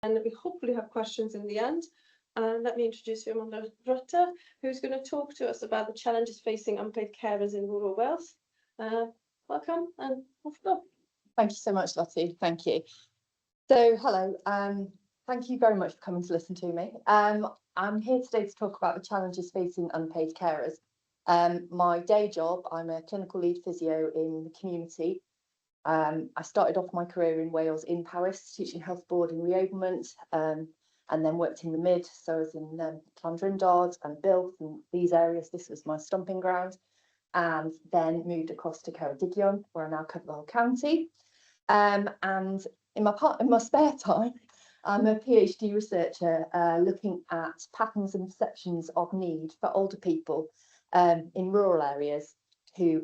and we hopefully have questions in the end. And let me introduce Amanda Rutter, who's going to talk to us about the challenges facing unpaid carers in rural Wales. Welcome, and off we go. Thank you so much, Lottie. Thank you. So, hello. Thank you very much for coming to listen to me. I'm here today to talk about the challenges facing unpaid carers. My day job, I'm a clinical lead physio in the community. I started off my career in Wales in Paris, teaching health board and reopenment, and then worked in the mid. So I was in Llandrindod and Builth and these areas. This was my stomping ground. And then moved across to Ceredigion, where I now cover the whole county. And in my spare time, I'm a PhD researcher looking at patterns and perceptions of need for older people in rural areas,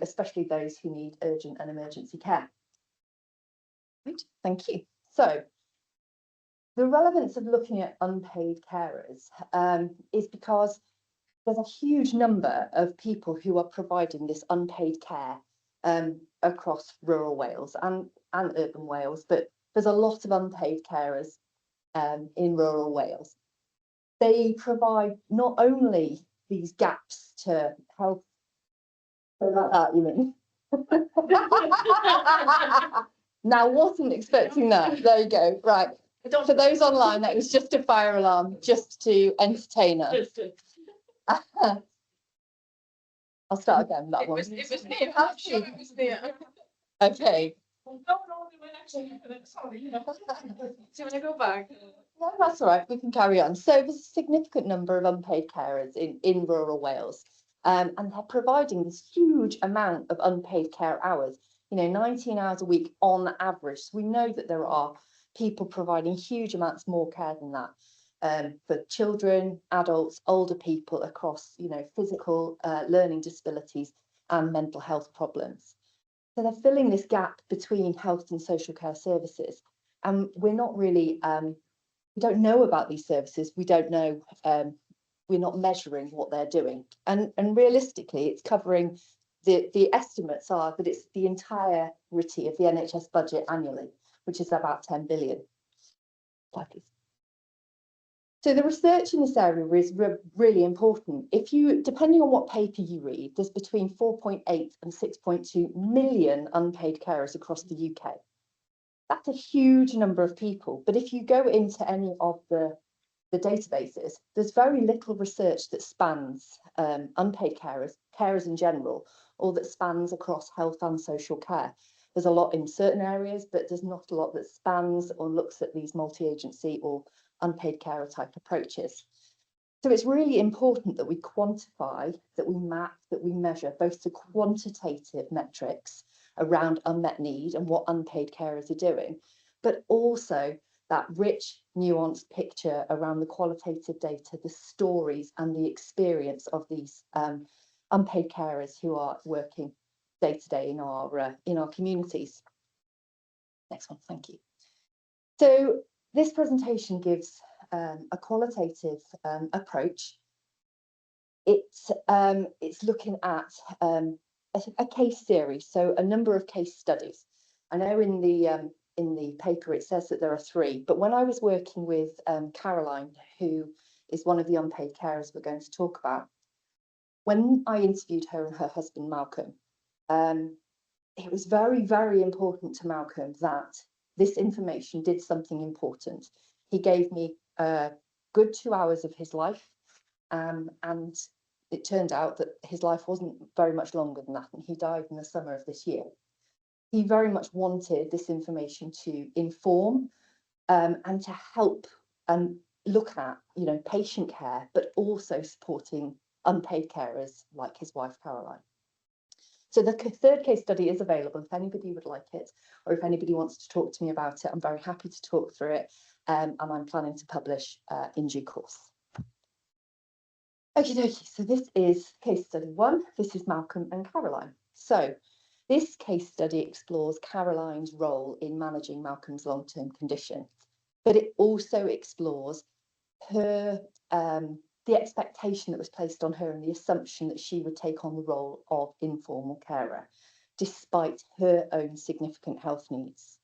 especially those who need urgent and emergency care. Right, thank you. So, the relevance of looking at unpaid carers is because there's a huge number of people who are providing this unpaid care across rural Wales and urban Wales, but there's a lot of unpaid carers in rural Wales. They provide not only these gaps to health, so like that, you mean? Now, wasn't expecting that. There you go. Right. For those online, that was just a fire alarm, just to entertain us. I'll start again. That one. It was near. I'm sure it was near. Okay. Well, no, we went actually. Sorry. Do you want to go back? No, that's all right. We can carry on. So there's a significant number of unpaid carers in rural Wales, and they're providing this huge amount of unpaid care hours. 19 hours a week on average. So we know that there are people providing huge amounts more care than that for children, adults, older people across, physical learning disabilities and mental health problems. So they're filling this gap between health and social care services. And we're not really, we don't know about these services. We don't know, we're not measuring what they're doing. And realistically, it's covering, the estimates are that it's the entirety of the NHS budget annually, which is about 10 billion. So the research in this area is really important. Depending on what paper you read, there's between 4.8 and 6.2 million unpaid carers across the UK. That's a huge number of people. But if you go into any of the databases, there's very little research that spans unpaid carers in general, or that spans across health and social care. There's a lot in certain areas, but there's not a lot that spans or looks at these multi-agency or unpaid carer type approaches. So it's really important that we quantify, that we map, that we measure both the quantitative metrics around unmet need and what unpaid carers are doing, but also that rich, nuanced picture around the qualitative data, the stories and the experience of these unpaid carers who are working day to day in our communities. Next one, thank you. So this presentation gives a qualitative approach. It's looking at a case series, so a number of case studies. I know in the paper it says that there are 3, but when I was working with Caroline, who is one of the unpaid carers we're going to talk about, when I interviewed her and her husband Malcolm, it was very, very important to Malcolm that this information did something important. He gave me a good 2 hours of his life, and it turned out that his life wasn't very much longer than that, and he died in the summer of this year. He very much wanted this information to inform and to help and look at, patient care, but also supporting unpaid carers like his wife, Caroline. So the 3rd case study is available if anybody would like it, or if anybody wants to talk to me about it. I'm very happy to talk through it, and I'm planning to publish in due course. Okie dokie, so this is case study 1. This is Malcolm and Caroline. So this case study explores Caroline's role in managing Malcolm's long-term condition, but it also explores her the expectation that was placed on her and the assumption that she would take on the role of informal carer, despite her own significant health needs.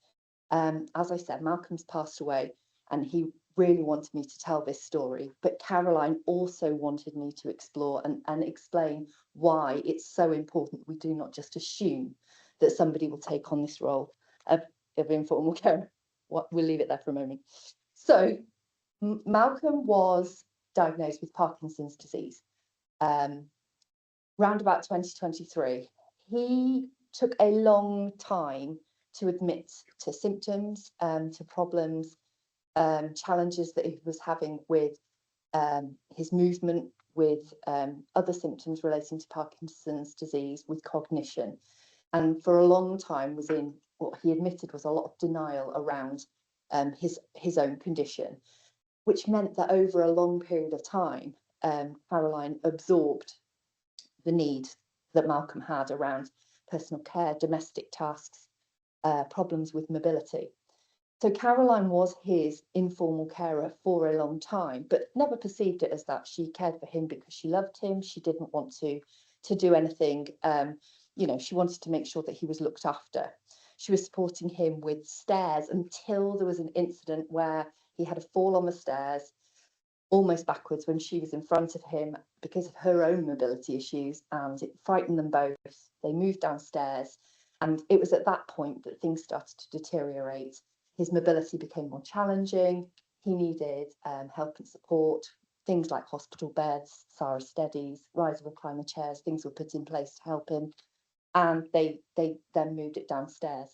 As I said, Malcolm's passed away, and he really wanted me to tell this story, but Caroline also wanted me to explore and explain why it's so important we do not just assume that somebody will take on this role of informal care. We'll leave it there for a moment. So Malcolm was diagnosed with Parkinson's disease round about 2023. He took a long time to admit to symptoms, to problems, challenges that he was having with his movement, with other symptoms relating to Parkinson's disease, with cognition. And for a long time was in what he admitted was a lot of denial around his own condition, which meant that over a long period of time, Caroline absorbed the need that Malcolm had around personal care, domestic tasks, problems with mobility. So Caroline was his informal carer for a long time, but never perceived it as that. She cared for him because she loved him. She didn't want to do anything. She wanted to make sure that he was looked after. She was supporting him with stairs until there was an incident where he had a fall on the stairs, almost backwards, when she was in front of him because of her own mobility issues, and it frightened them both. They moved downstairs, and it was at that point that things started to deteriorate. His mobility became more challenging. He needed help and support. Things like hospital beds, Sarah Steadies, rise and recliner chairs, things were put in place to help him. And they then moved it downstairs.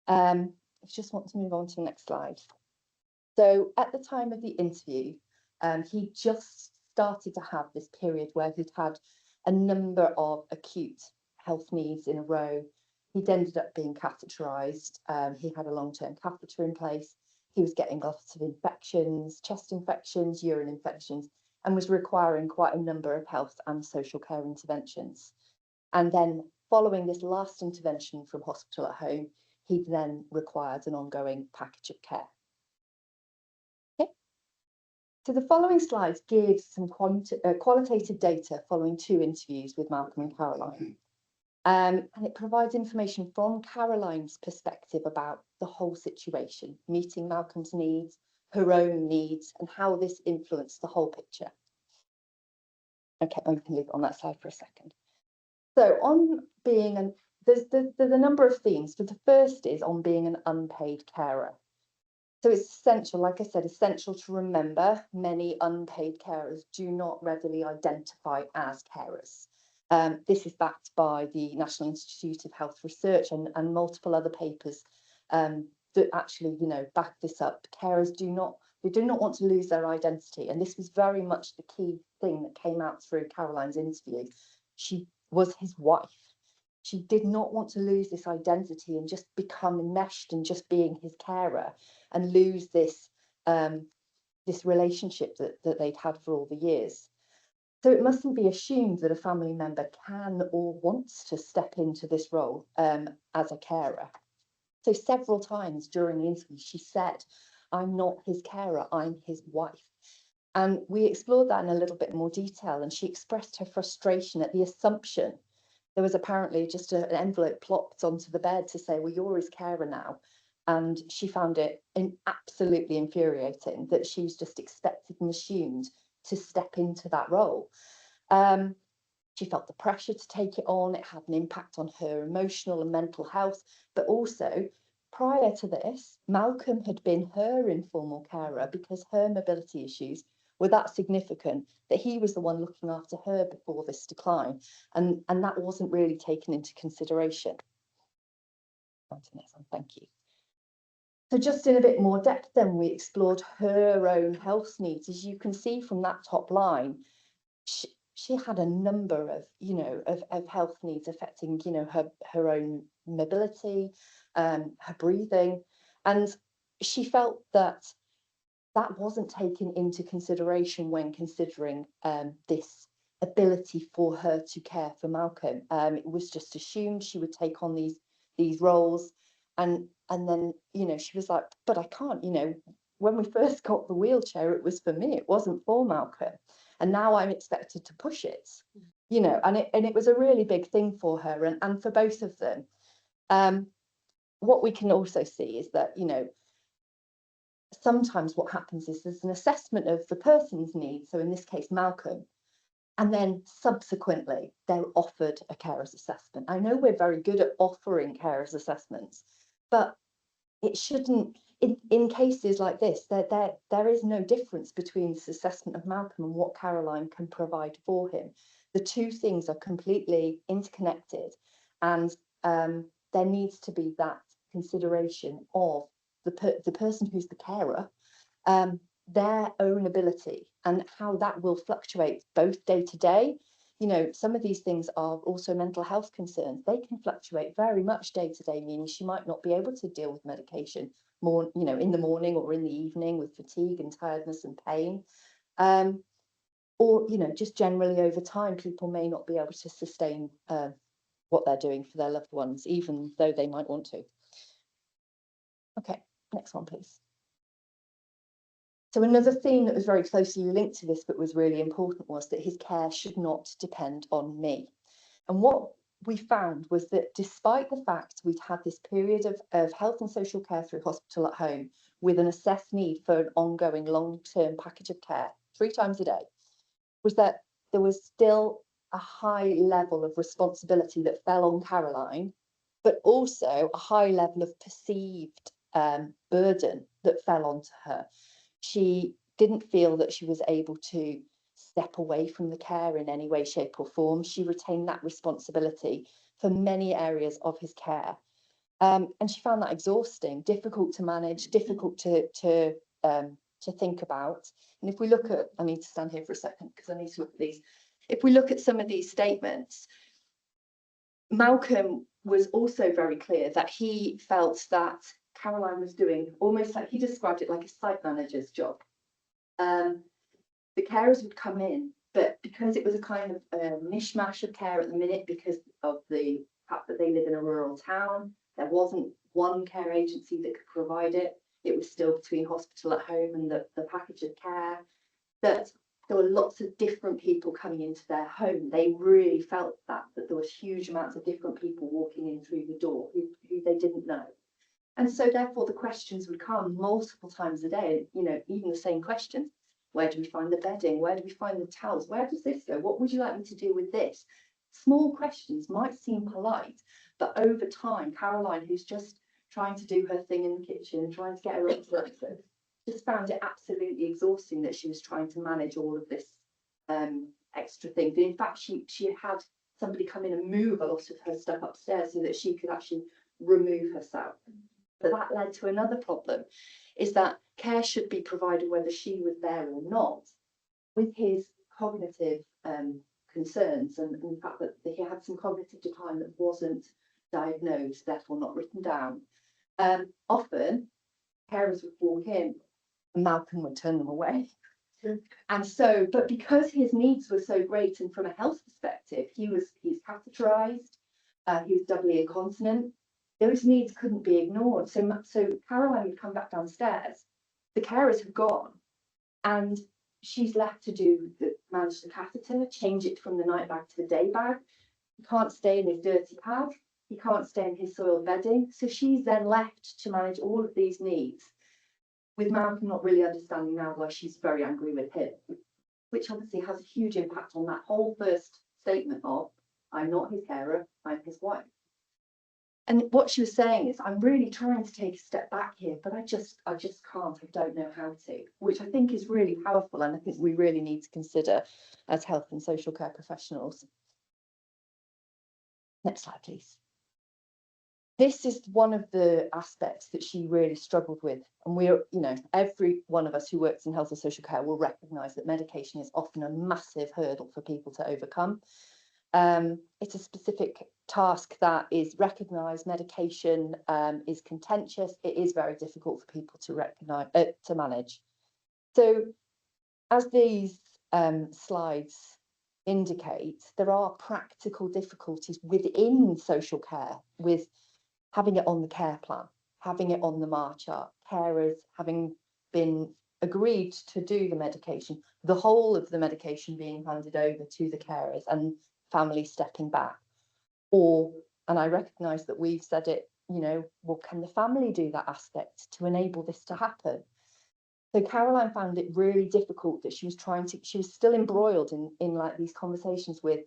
I just want to move on to the next slide. So at the time of the interview, he just started to have this period where he'd had a number of acute health needs in a row. He'd ended up being catheterized. He had a long-term catheter in place. He was getting lots of infections, chest infections, urine infections, and was requiring quite a number of health and social care interventions. And then following this last intervention from hospital at home, he then required an ongoing package of care. Okay. So the following slides give some qualitative data following 2 interviews with Malcolm and Caroline. And it provides information from Caroline's perspective about the whole situation, meeting Malcolm's needs, her own needs, and how this influenced the whole picture. Okay, I can leave it on that slide for a second. So on being there's a number of themes, but the first is on being an unpaid carer. So it's essential, like I said, essential to remember many unpaid carers do not readily identify as carers. This is backed by the National Institute of Health Research and multiple other papers that actually, back this up. Carers do not want to lose their identity, and this was very much the key thing that came out through Caroline's interview. She was his wife. She did not want to lose this identity and just become enmeshed in just being his carer and lose this this relationship that they'd had for all the years. So it mustn't be assumed that a family member can or wants to step into this role as a carer. So several times during the interview, she said, "I'm not his carer, I'm his wife." And we explored that in a little bit more detail, and she expressed her frustration at the assumption. There was apparently just an envelope plopped onto the bed to say, "Well, you're his carer now." And she found it absolutely infuriating that she was just expected and assumed to step into that role. She felt the pressure to take it on. It had an impact on her emotional and mental health. But also, prior to this, Malcolm had been her informal carer because her mobility issues were that significant that he was the one looking after her before this decline. And that wasn't really taken into consideration. Thank you. So just in a bit more depth, then we explored her own health needs. As you can see from that top line, she had a number of, of health needs affecting, her own mobility, her breathing. And she felt that wasn't taken into consideration when considering this ability for her to care for Malcolm. It was just assumed she would take on these roles. And then, she was like, "But I can't, when we first got the wheelchair, it was for me, it wasn't for Malcolm. And now I'm expected to push it, and it was a really big thing for her and for both of them. What we can also see is that, sometimes what happens is there's an assessment of the person's needs, so in this case Malcolm, and then subsequently they're offered a carer's assessment. I know we're very good at offering carers assessments, but it shouldn't, in cases like this, there is no difference between this assessment of Malcolm and what Caroline can provide for him. The two things are completely interconnected, and there needs to be that consideration of the person who's the carer, their own ability and how that will fluctuate both day to day. You know, some of these things are also mental health concerns. They can fluctuate very much day to day, meaning she might not be able to deal with medication more, you know, in the morning or in the evening with fatigue and tiredness and pain. Or, you know, just generally over time, people may not be able to sustain what they're doing for their loved ones, even though they might want to. Okay, next one, please. So another theme that was very closely linked to this but was really important was that his care should not depend on me. And what we found was that despite the fact we'd had this period of health and social care through hospital at home with an assessed need for an ongoing long-term package of care 3 times a day, was that there was still a high level of responsibility that fell on Caroline, but also a high level of perceived burden that fell onto her. She didn't feel that she was able to step away from the care in any way, shape or form. She retained that responsibility for many areas of his care. And she found that exhausting, difficult to manage, difficult to think about. And if we look at, I need to stand here for a second because I need to look at these. If we look at some of these statements, Malcolm was also very clear that he felt that Caroline was doing almost like, he described it like a site manager's job. The carers would come in, but because it was a kind of mishmash of care at the minute, because of the fact that they live in a rural town, there wasn't one care agency that could provide it. It was still between hospital at home and the package of care, that there were lots of different people coming into their home. They really felt that there was huge amounts of different people walking in through the door who they didn't know. And so therefore the questions would come multiple times a day, you know, even the same questions. Where do we find the bedding? Where do we find the towels? Where does this go? What would you like me to do with this? Small questions might seem polite, but over time, Caroline, who's just trying to do her thing in the kitchen, trying to get her own breakfast, just found it absolutely exhausting that she was trying to manage all of this extra things. In fact, she had somebody come in and move a lot of her stuff upstairs so that she could actually remove herself. But that led to another problem, is that care should be provided whether she was there or not. With his cognitive concerns and the fact that he had some cognitive decline that wasn't diagnosed, therefore not written down, often carers would walk in and Malcolm would turn them away. And so, but because his needs were so great, and from a health perspective, he's catheterized, he was doubly incontinent, those needs couldn't be ignored. So Caroline would come back downstairs, the carers have gone, and she's left to manage the catheter, change it from the night bag to the day bag. He can't stay in his dirty pad, he can't stay in his soiled bedding. So she's then left to manage all of these needs, with Malcolm not really understanding now why she's very angry with him, which obviously has a huge impact on that whole first statement of, I'm not his carer, I'm his wife. And what she was saying is, I'm really trying to take a step back here, but I just can't, I don't know how to, which I think is really powerful, and I think we really need to consider as health and social care professionals. Next slide, please. This is one of the aspects that she really struggled with. And we're, you know, every one of us who works in health and social care will recognise that medication is often a massive hurdle for people to overcome. It's a specific task that is recognised. Medication is contentious. It is very difficult for people to recognise, to manage. So as these slides indicate, there are practical difficulties within social care with having it on the care plan, having it on the MAR chart, carers having been agreed to do the medication, the whole of the medication being handed over to the carers and family stepping back. Or, and I recognise that we've said it, you know, well, can the family do that aspect to enable this to happen? So Caroline found it really difficult that she was still embroiled in like these conversations with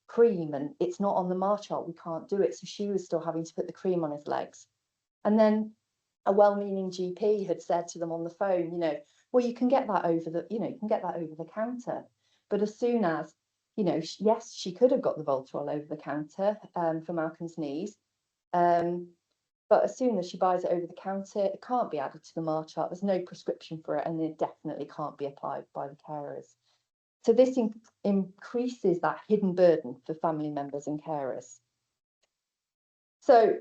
cream, and it's not on the MAR chart, we can't do it. So she was still having to put the cream on his legs. And then a well-meaning GP had said to them on the phone, you know, well, you can get that over the counter. But as soon as, you know, yes, she could have got the Voltarol over the counter for Malcolm's knees. But as soon as she buys it over the counter, it can't be added to the MAR chart. There's no prescription for it, and it definitely can't be applied by the carers. So this increases that hidden burden for family members and carers. So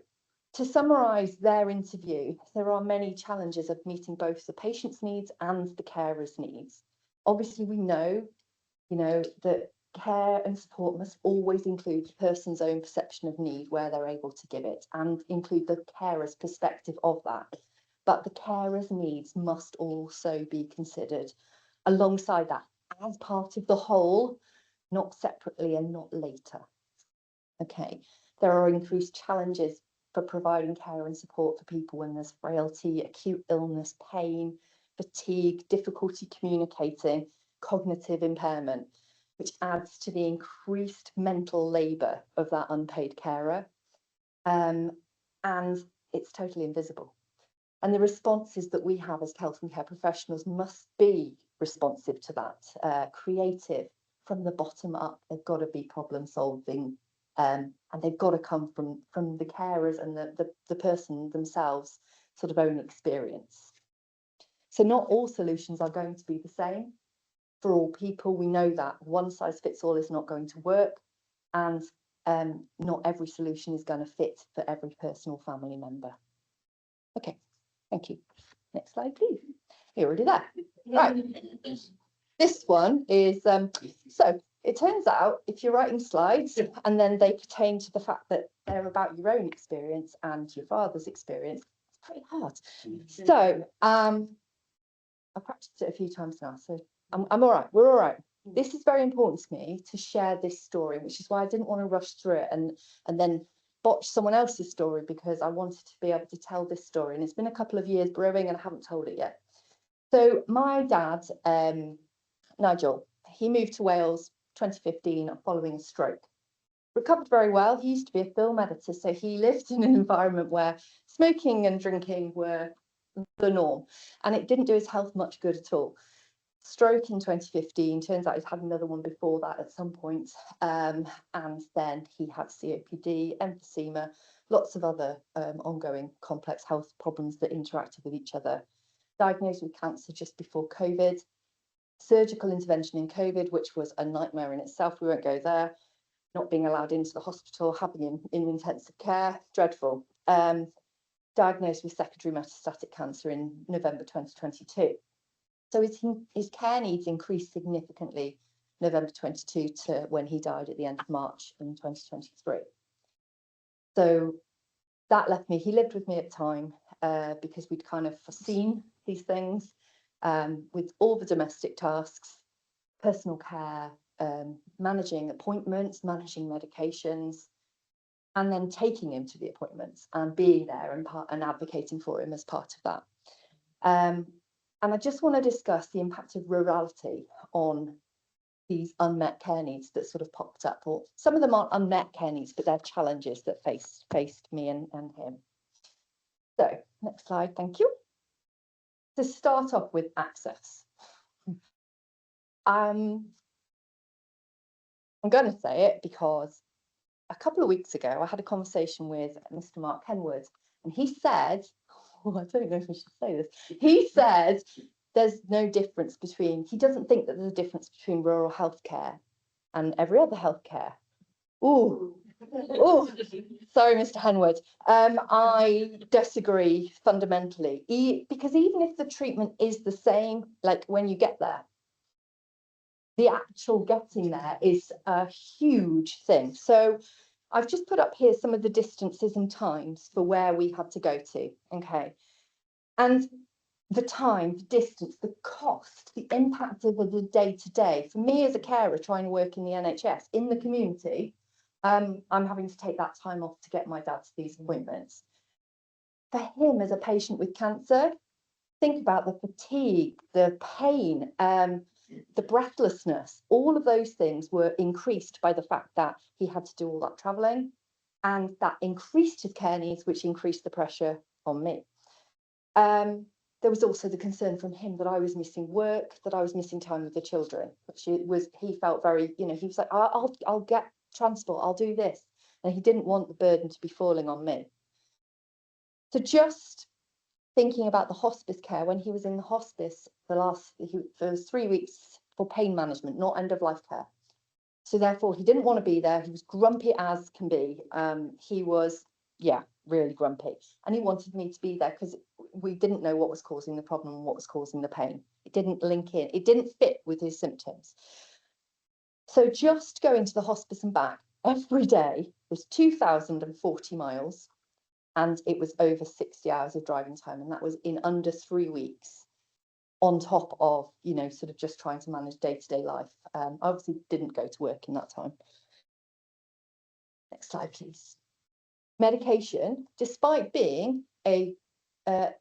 to summarise their interview, there are many challenges of meeting both the patient's needs and the carer's needs. Obviously, we know, you know, that care and support must always include the person's own perception of need where they're able to give it, and include the carer's perspective of that. But the carer's needs must also be considered alongside that as part of the whole, not separately and not later. Okay, there are increased challenges for providing care and support for people when there's frailty, acute illness, pain, fatigue, difficulty communicating, cognitive impairment, which adds to the increased mental labour of that unpaid carer. And it's totally invisible. And the responses that we have as health and care professionals must be responsive to that, creative, from the bottom up. They've got to be problem solving, and they've got to come from the carers and the person themselves sort of own experience. So not all solutions are going to be the same for all people. We know that one size fits all is not going to work, and not every solution is going to fit for every personal family member. Okay, thank you. Next slide, please. You're already there. Right. This one is, so it turns out if you're writing slides and then they pertain to the fact that they're about your own experience and your father's experience, it's pretty hard. So I've practiced it a few times now, so I'm all right. We're all right. This is very important to me to share this story, which is why I didn't want to rush through it and then botch someone else's story, because I wanted to be able to tell this story. And it's been a couple of years brewing and I haven't told it yet. So my dad, Nigel, he moved to Wales 2015 following a stroke. Recovered very well. He used to be a film editor, so he lived in an environment where smoking and drinking were the norm, and it didn't do his health much good at all. Stroke in 2015, turns out he's had another one before that at some point, and then he had COPD, emphysema, lots of other ongoing complex health problems that interacted with each other. Diagnosed with cancer just before COVID, surgical intervention in COVID, which was a nightmare in itself. We won't go there. Not being allowed into the hospital, having him in intensive care, dreadful. Diagnosed with secondary metastatic cancer in November 2022. So his care needs increased significantly November 22 to when he died at the end of March in 2023. So that left me, he lived with me at the time because we'd kind of foreseen these things with all the domestic tasks, personal care, managing appointments, managing medications, and then taking him to the appointments and being there and advocating for him as part of that. And I just want to discuss the impact of rurality on these unmet care needs that sort of popped up, or some of them aren't unmet care needs, but they're challenges that faced me and him. So next slide, thank you. To start off with access. I'm going to say it because a couple of weeks ago, I had a conversation with Mr. Mark Henwood, and he said, oh, I don't know if I should say this. He said there's no difference between, he doesn't think that there's a difference between rural healthcare and every other healthcare. Oh, sorry, Mr. Henwood. I disagree fundamentally, because even if the treatment is the same, like when you get there, the actual getting there is a huge thing. So I've just put up here some of the distances and times for where we had to go to, okay? And the time, the distance, the cost, the impact of the day-to-day. For me as a carer trying to work in the NHS, in the community, I'm having to take that time off to get my dad to these appointments. For him as a patient with cancer, think about the fatigue, the pain, the breathlessness. All of those things were increased by the fact that he had to do all that travelling, and that increased his care needs, which increased the pressure on me. There was also the concern from him that I was missing work, that I was missing time with the children, which he felt very, he was like, I'll get transport, I'll do this. And he didn't want the burden to be falling on me. So just thinking about the hospice care, when he was in the hospice for 3 weeks for pain management, not end of life care. So therefore he didn't want to be there. He was grumpy as can be. He was, really grumpy. And he wanted me to be there because we didn't know what was causing the problem and what was causing the pain. It didn't link in. It didn't fit with his symptoms. So just going to the hospice and back every day was 2,040 miles. And it was over 60 hours of driving time. And that was in under 3 weeks, on top of, sort of just trying to manage day-to-day life. I obviously didn't go to work in that time. Next slide, please. Medication, despite being a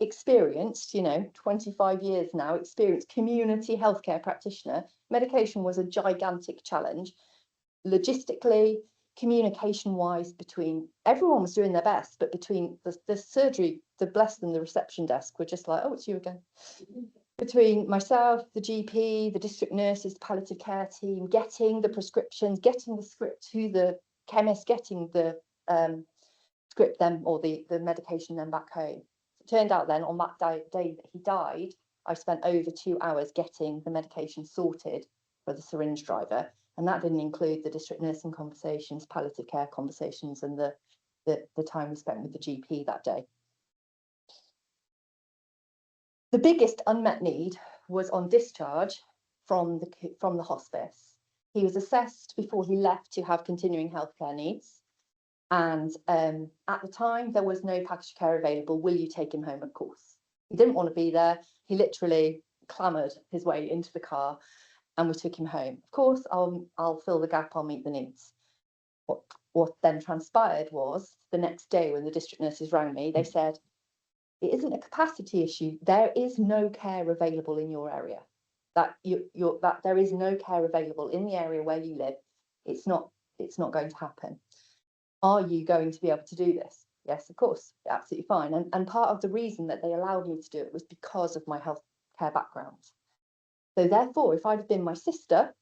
experienced, 25 years now, experienced community healthcare practitioner, medication was a gigantic challenge. Logistically, communication-wise, between everyone was doing their best, but between the surgery, the reception desk were just like, oh, it's you again. Between myself, the GP, the district nurses, the palliative care team, getting the prescriptions, getting the script to the chemist, getting the script then, or the medication then back home. It turned out then on that day that he died, I spent over 2 hours getting the medication sorted for the syringe driver. And that didn't include the district nursing conversations, palliative care conversations, and the time we spent with the GP that day. The biggest unmet need was on discharge from the hospice. He was assessed before he left to have continuing healthcare needs. And at the time, there was no package care available. Will you take him home? Of course. He didn't want to be there. He literally clamoured his way into the car. And we took him home. Of course, I'll fill the gap, I'll meet the needs. What then transpired was the next day when the district nurses rang me, they said, it isn't a capacity issue. There is no care available in your area. That there is no care available in the area where you live. It's not going to happen. Are you going to be able to do this? Yes, of course, absolutely fine. And part of the reason that they allowed me to do it was because of my healthcare background. So therefore, if I'd have been my sister,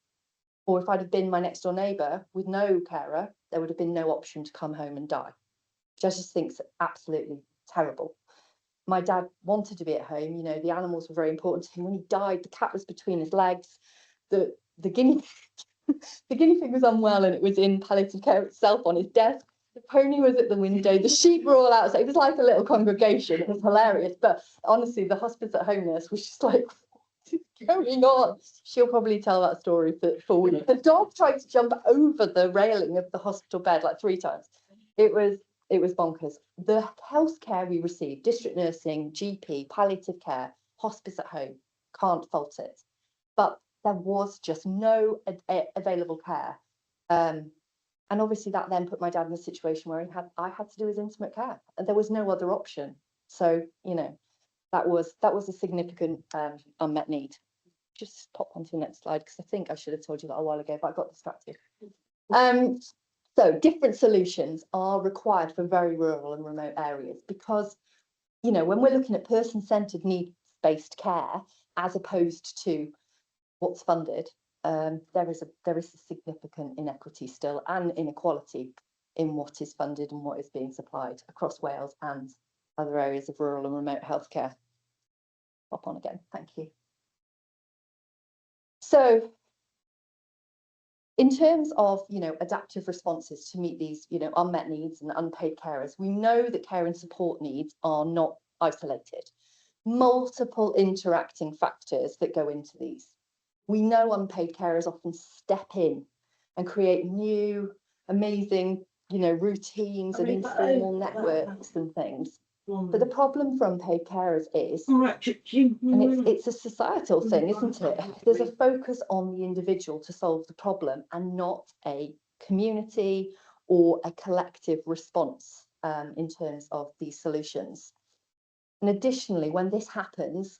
or if I'd have been my next door neighbour with no carer, there would have been no option to come home and die, which I just think is absolutely terrible. My dad wanted to be at home. The animals were very important to him. When he died, the cat was between his legs. The guinea pig was unwell and it was in palliative care itself on his desk. The pony was at the window. The sheep were all outside. It was like a little congregation. It was hilarious. But honestly, the hospice at home nurse was just like, going on? She'll probably tell that story for weeks. The dog tried to jump over the railing of the hospital bed like 3 times. It was bonkers. The healthcare we received, district nursing, GP, palliative care, hospice at home, can't fault it. But there was just no available care. And obviously that then put my dad in a situation where I had to do his intimate care, and there was no other option. So, that was a significant unmet need. Just pop onto the next slide, because I think I should have told you that a while ago, but I got distracted. So different solutions are required for very rural and remote areas, because, when we're looking at person-centred needs-based care, as opposed to what's funded, there is a significant inequity still, and inequality in what is funded and what is being supplied across Wales and other areas of rural and remote healthcare. Pop on again, thank you. So in terms of, adaptive responses to meet these, unmet needs and unpaid carers, we know that care and support needs are not isolated. Multiple interacting factors that go into these. We know unpaid carers often step in and create new, amazing, routines and informal networks and things. But the problem for unpaid carers is, and it's a societal thing, isn't it? There's a focus on the individual to solve the problem, and not a community or a collective response in terms of these solutions. And additionally, when this happens,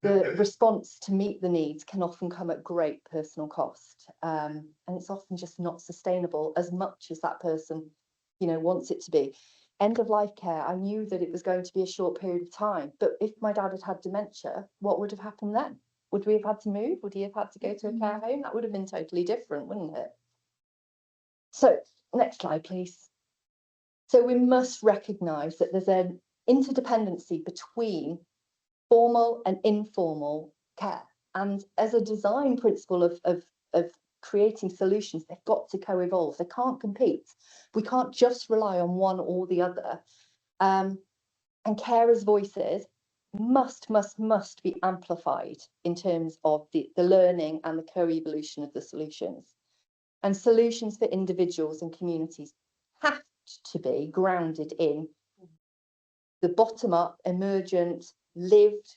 the response to meet the needs can often come at great personal cost. And it's often just not sustainable as much as that person, you know, wants it to be. End of life care, I knew that it was going to be a short period of time, but if my dad had had dementia, what would have happened then? Would we have had to move? Would he have had to go to a care home? That would have been totally different, wouldn't it? So, next slide, please. So we must recognise that there's an interdependency between formal and informal care. And as a design principle of creating solutions, they've got to co-evolve. They can't compete. We can't just rely on one or the other. And carers' voices must be amplified in terms of the learning and the co-evolution of the solutions. And solutions for individuals and communities have to be grounded in the bottom-up, emergent, lived,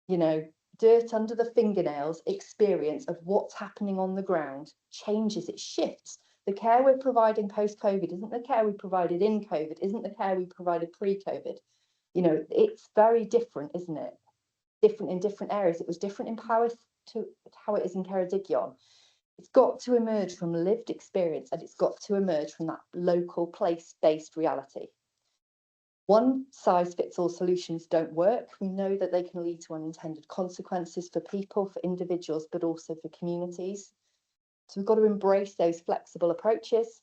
you know, dirt under the fingernails experience of what's happening on the ground changes, it shifts. The care we're providing post-COVID isn't the care we provided in COVID, isn't the care we provided pre-COVID. You know, it's very different, isn't it? Different in different areas. It was different in Powys to how it is in Ceredigion. It's got to emerge from lived experience, and it's got to emerge from that local place-based reality. One size fits all solutions don't work. We know that they can lead to unintended consequences for people, for individuals, but also for communities. So we've got to embrace those flexible approaches,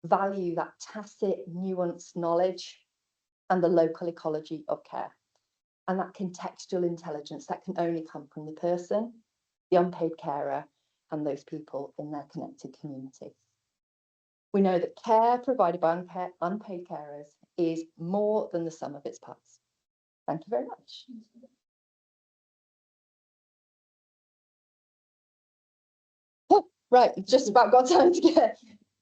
value that tacit, nuanced knowledge, and the local ecology of care. And that contextual intelligence that can only come from the person, the unpaid carer, and those people in their connected community. We know that care provided by unpaid carers is more than the sum of its parts. Thank you very much. Oh, right, just about got time to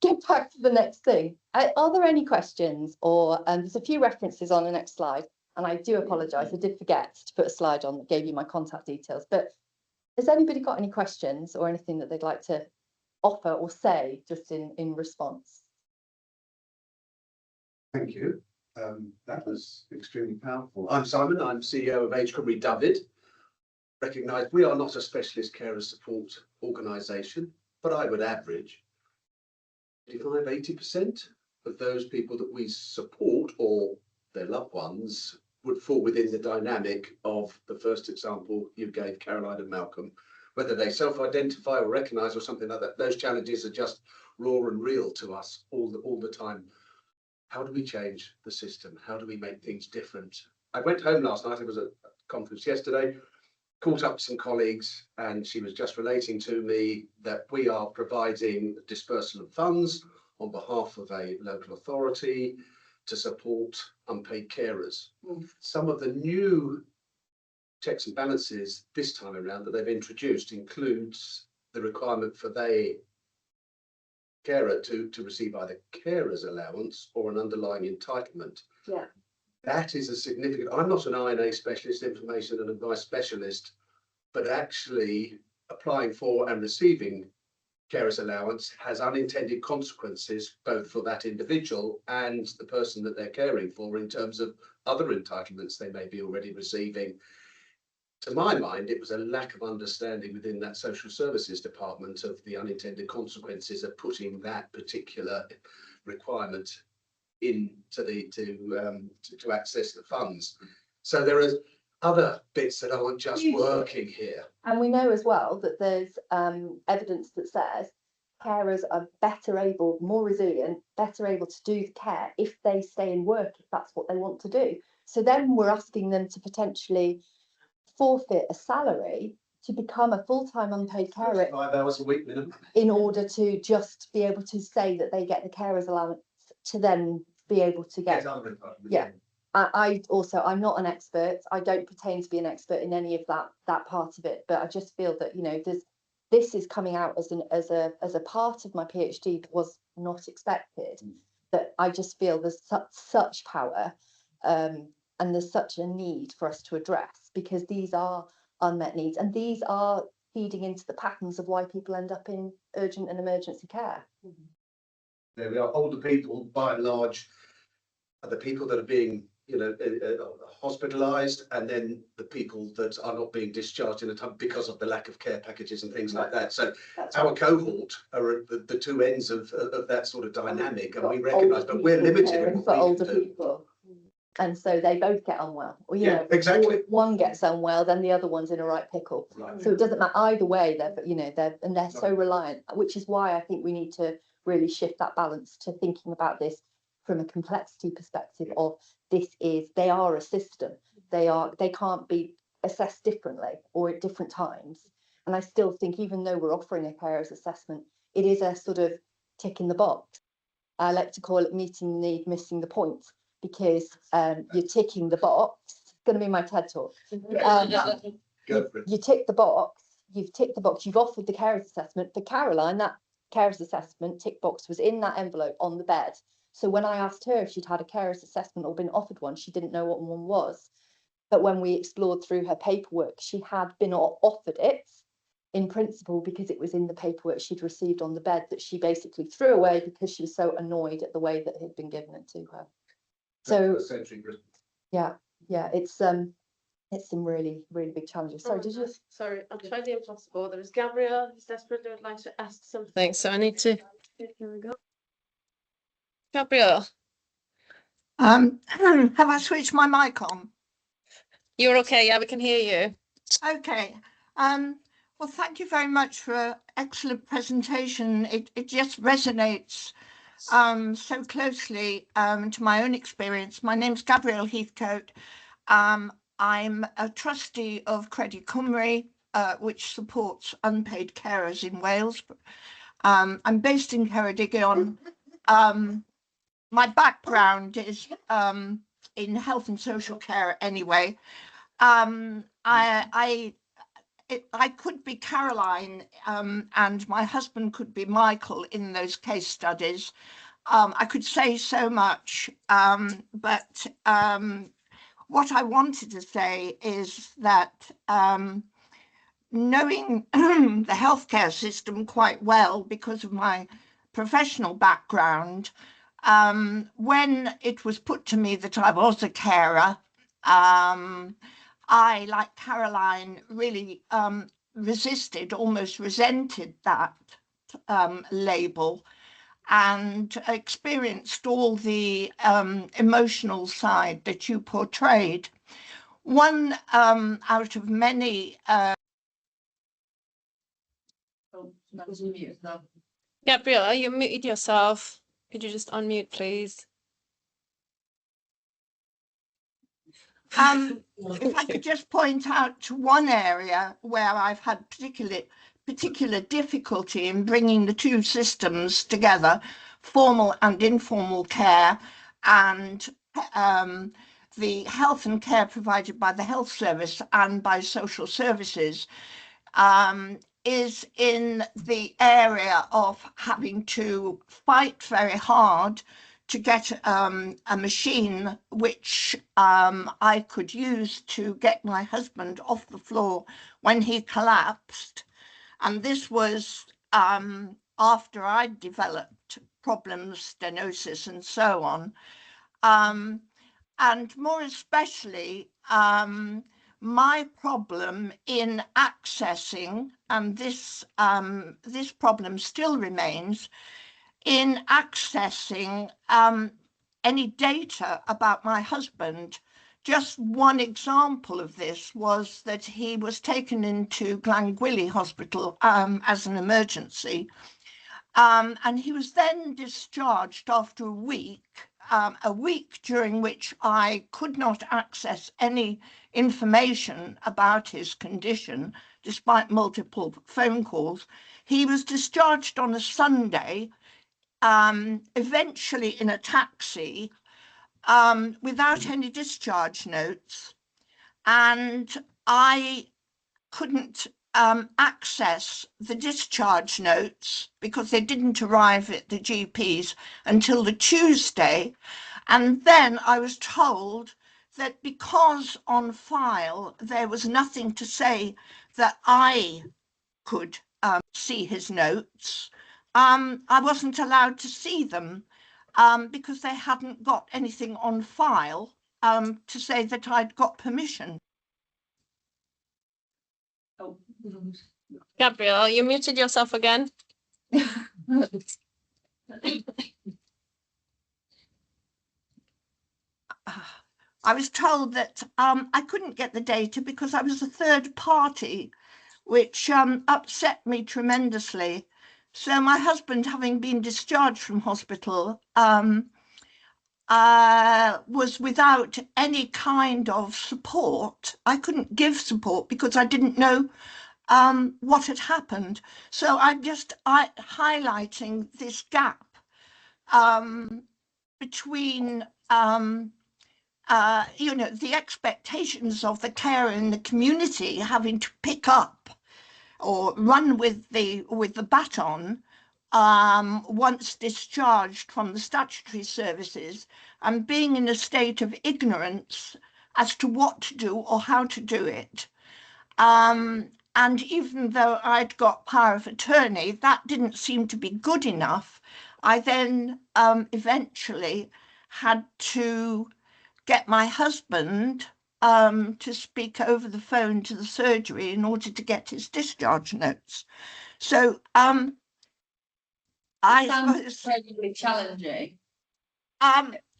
get back to the next thing. Are there any questions? Or there's a few references on the next slide, and I do apologise, I did forget to put a slide on that gave you my contact details. But has anybody got any questions or anything that they'd like to offer or say just in response? Thank you. That was extremely powerful. I'm Simon. I'm CEO of HCW David. Recognise we are not a specialist carer support organisation, but I would average 85–80% of those people that we support or their loved ones would fall within the dynamic of the first example you gave, Caroline and Malcolm. Whether they self-identify or recognise or something like that, those challenges are just raw and real to us all the time. How do we change the system? How do we make things different? I went home last night, I was at a conference yesterday, caught up with some colleagues, and she was just relating to me that we are providing dispersal of funds on behalf of a local authority to support unpaid carers. Some of the new checks and balances this time around that they've introduced includes the requirement for the carer to receive either carer's allowance or an underlying entitlement. Yeah. That is a significant, I'm not an INA specialist, information and advice specialist, but actually applying for and receiving carer's allowance has unintended consequences both for that individual and the person that they're caring for in terms of other entitlements they may be already receiving. To my mind, it was a lack of understanding within that social services department of the unintended consequences of putting that particular requirement in to access the funds. So there are other bits that aren't just working here. And we know as well that there's evidence that says carers are better able, more resilient, better able to do the care if they stay in work, if that's what they want to do. So then we're asking them to potentially forfeit a salary to become a full-time unpaid carer 5 hours a week minimum, in order to just be able to say that they get the carer's allowance to then be able to get. Yeah. I also, I'm not an expert. I don't pretend to be an expert in any of that part of it, but I just feel that, you know, this is coming out as a part of my PhD that was not expected. That I just feel there's such power, and there's such a need for us to address, because these are unmet needs, and these are feeding into the patterns of why people end up in urgent and emergency care. There we are. Older people, by and large, are the people that are being hospitalised, and then the people that are not being discharged in a time because of the lack of care packages and things like that. So our cohort are at the two ends of that sort of dynamic, and we recognise, but we're limited in what we can do. People. And so they both get unwell, or exactly. One gets unwell, then the other one's in a right pickle. Right. So it doesn't matter either way. They're so reliant, which is why I think we need to really shift that balance to thinking about this from a complexity perspective of they are a system. They can't be assessed differently or at different times. And I still think, even though we're offering a carers assessment, it is a sort of tick in the box. I like to call it meeting the need, missing the point, because you're ticking the box. It's going to be my TED talk. You tick the box. You've ticked the box. You've offered the carers assessment. For Caroline, that carers assessment tick box was in that envelope on the bed. So when I asked her if she'd had a carers assessment or been offered one, she didn't know what one was. But when we explored through her paperwork, she had been offered it in principle, because it was in the paperwork she'd received on the bed that she basically threw away because she was so annoyed at the way that it had been given it to her. So it's some really, really big challenges. Sorry, Sorry, I'll try the impossible. There is Gabrielle who's desperately would like to ask something, so I need to. Here we go. Gabrielle. Have I switched my mic on? You're okay, yeah, we can hear you. Okay. Well, thank you very much for an excellent presentation. It just resonates so closely to my own experience. My name's Gabrielle Heathcote. I'm a trustee of Credit Cymru, which supports unpaid carers in Wales. I'm based in Ceredigion. My background is in health and social care anyway. I could be Caroline and my husband could be Michael in those case studies. I could say so much, but what I wanted to say is that knowing the healthcare system quite well because of my professional background, when it was put to me that I was a carer, I, like Caroline, really resisted, almost resented that label, and experienced all the emotional side that you portrayed. One out of many. Gabrielle, you muted yourself. Could you just unmute, please? If I could just point out to one area where I've had particular difficulty in bringing the two systems together, formal and informal care, and the health and care provided by the health service and by social services, is in the area of having to fight very hard to get a machine which I could use to get my husband off the floor when he collapsed. And this was after I'd developed problems, stenosis and so on. And more especially, my problem in accessing, and this problem still remains, in accessing any data about my husband. Just one example of this was that he was taken into Glangwili Hospital as an emergency, and he was then discharged after a week during which I could not access any information about his condition, despite multiple phone calls. He was discharged on a Sunday, eventually in a taxi, without any discharge notes, and I couldn't access the discharge notes because they didn't arrive at the GPs until the Tuesday. And then I was told that because on file there was nothing to say that I could see his notes, I wasn't allowed to see them because they hadn't got anything on file. to say that I'd got permission. Oh. Gabrielle, you muted yourself again. I was told that I couldn't get the data because I was a third party, which upset me tremendously. So my husband, having been discharged from hospital, was without any kind of support. I couldn't give support because I didn't know what had happened. So I'm just highlighting this gap between you know, the expectations of the carer in the community having to pick up or run with the baton once discharged from the statutory services, and being in a state of ignorance as to what to do or how to do it. And even though I'd got power of attorney, that didn't seem to be good enough. I then eventually had to get my husband to speak over the phone to the surgery in order to get his discharge notes. So I Sounds incredibly challenging.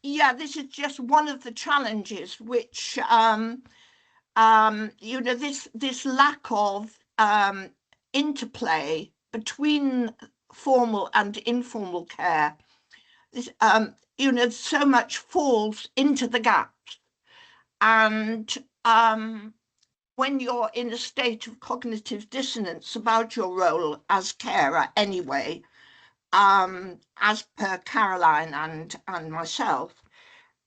yeah, this is just one of the challenges which you know, this lack of interplay between formal and informal care. This you know, so much falls into the gaps. And when you're in a state of cognitive dissonance about your role as carer anyway, as per Caroline and myself,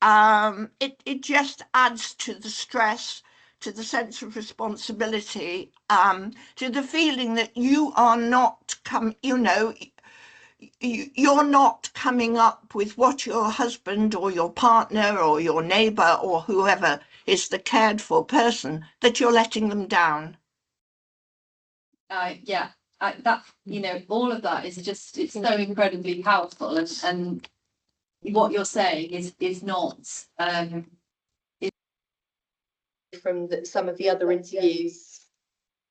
it just adds to the stress, to the sense of responsibility, to the feeling that you are not you're not coming up with what your husband or your partner or your neighbour or whoever is the cared for person, that you're letting them down. Yeah, that, you know, all of that is just, it's so incredibly powerful, and what you're saying is not from some of the other interviews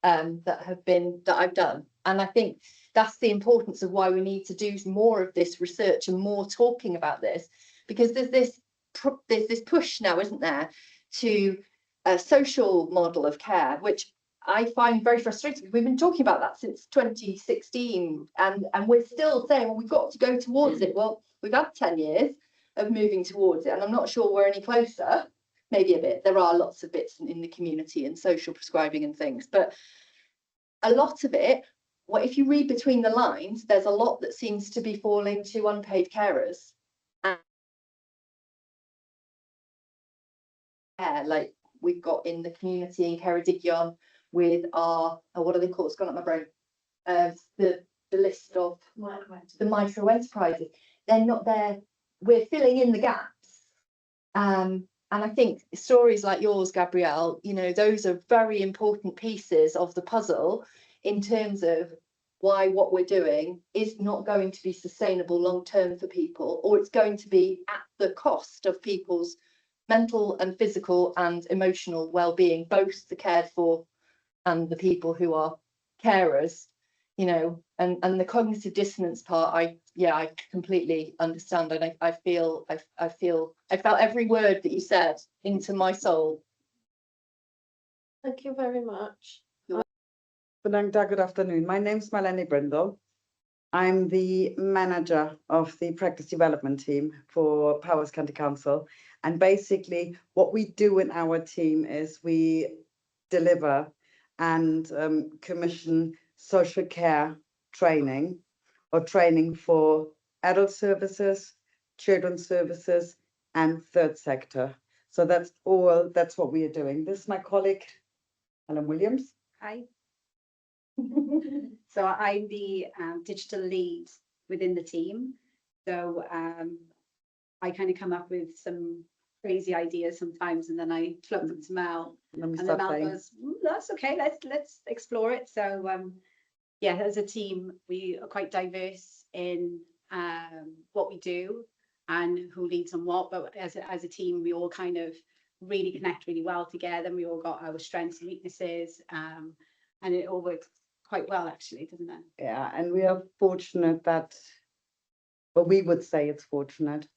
that I've done, and I think that's the importance of why we need to do more of this research and more talking about this, because there's this push now, isn't there, to a social model of care, which I find very frustrating. We've been talking about that since 2016, and we're still saying, well, we've got to go towards it. Well, we've had 10 years of moving towards it, and I'm not sure we're any closer. Maybe a bit. There are lots of bits in the community and social prescribing and things, but a lot of it, well, if you read between the lines, there's a lot that seems to be falling to unpaid carers. And like we've got in the community in Ceredigion with our, what are they called? It's gone up my brain. The list of the micro enterprises. They're not there. We're filling in the gaps. And I think stories like yours, Gabrielle, you know, those are very important pieces of the puzzle in terms of why what we're doing is not going to be sustainable long term for people, or it's going to be at the cost of people's mental and physical and emotional well-being, both the cared for and the people who are carers, you know, and the cognitive dissonance part, I completely understand, and I felt every word that you said into my soul. Thank you very much. Good afternoon. My name's Melanie Brindle. I'm the manager of the practice development team for Powys County Council. And basically what we do in our team is we deliver and commission social care training, or training for adult services, children's services, and third sector. So that's what we are doing. This is my colleague, Helen Williams. Hi. So I'm the digital lead within the team. So I kind of come up with some crazy ideas sometimes, and then I float them to Mel, and then Mel goes, "That's okay. Let's explore it." So yeah, as a team, we are quite diverse in what we do and who leads on what. But as a team, we all kind of really connect really well together. And we all got our strengths and weaknesses, and it all works quite well, actually, doesn't it? Yeah, and we are fortunate that, well, we would say it's fortunate.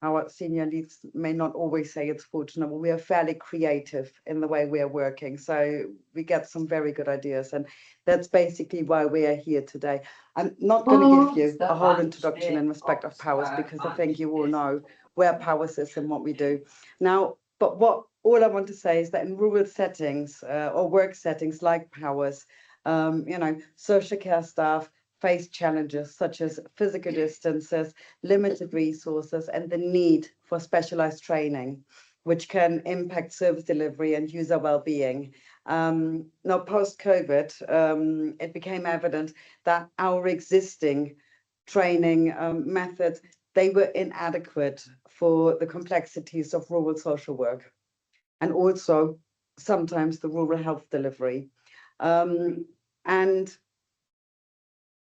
Our senior leads may not always say it's fortunate, but we are fairly creative in the way we are working. So we get some very good ideas, and that's basically why we are here today. I'm not going to give you a whole introduction in respect of Powers, because I think you all know where Powers is and what we do. Now, but what all I want to say is that in rural settings or work settings like Powers, you know, social care staff face challenges such as physical distances, limited resources, and the need for specialized training, which can impact service delivery and user well-being. Now, post-COVID, it became evident that our existing training methods, they were inadequate for the complexities of rural social work, and also sometimes the rural health delivery. And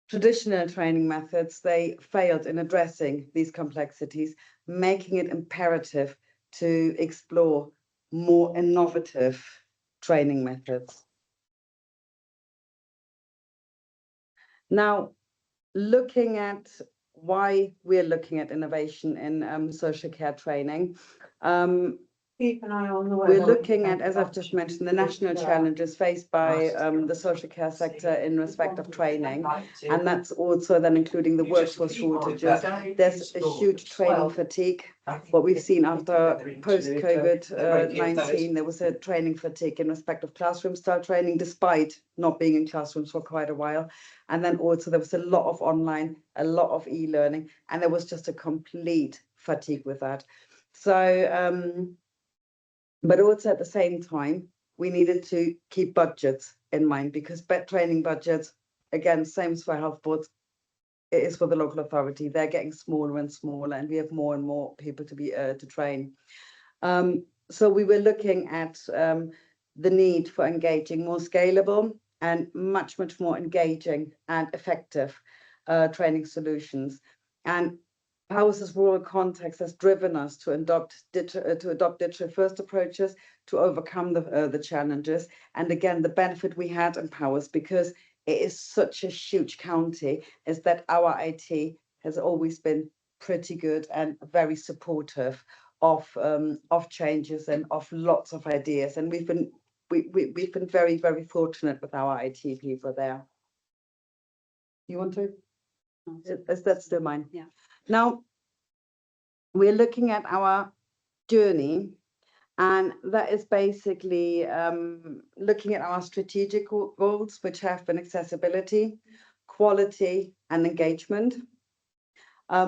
traditional training methods, they failed in addressing these complexities, making it imperative to explore more innovative training methods. Now, looking at why we're looking at innovation in social care training, Keep an eye on the we're weather. looking at, as I've just mentioned, the national challenges faced by the social care sector in respect of training, and that's also then including the workforce shortages. There's a huge training fatigue. What we've seen after post-COVID-19, there was a training fatigue in respect of classroom style training, despite not being in classrooms for quite a while. And then also there was a lot of online, a lot of e-learning, and there was just a complete fatigue with that. So, but also at the same time, we needed to keep budgets in mind, because training budgets, again, same as for health boards, it is for the local authority. They're getting smaller and smaller, and we have more and more people to be to train. So we were looking at the need for engaging more scalable and much more engaging and effective training solutions. And Powers' rural context has driven us to adopt digital first approaches to overcome the challenges. And again, the benefit we had in Powers, because it is such a huge county, is that our IT has always been pretty good and very supportive of changes and of lots of ideas. And we've been very, very fortunate with our IT people there. You want to? Is that still mine? Yeah. Now, we're looking at our journey, and that is basically looking at our strategic goals, which have been accessibility, quality, and engagement.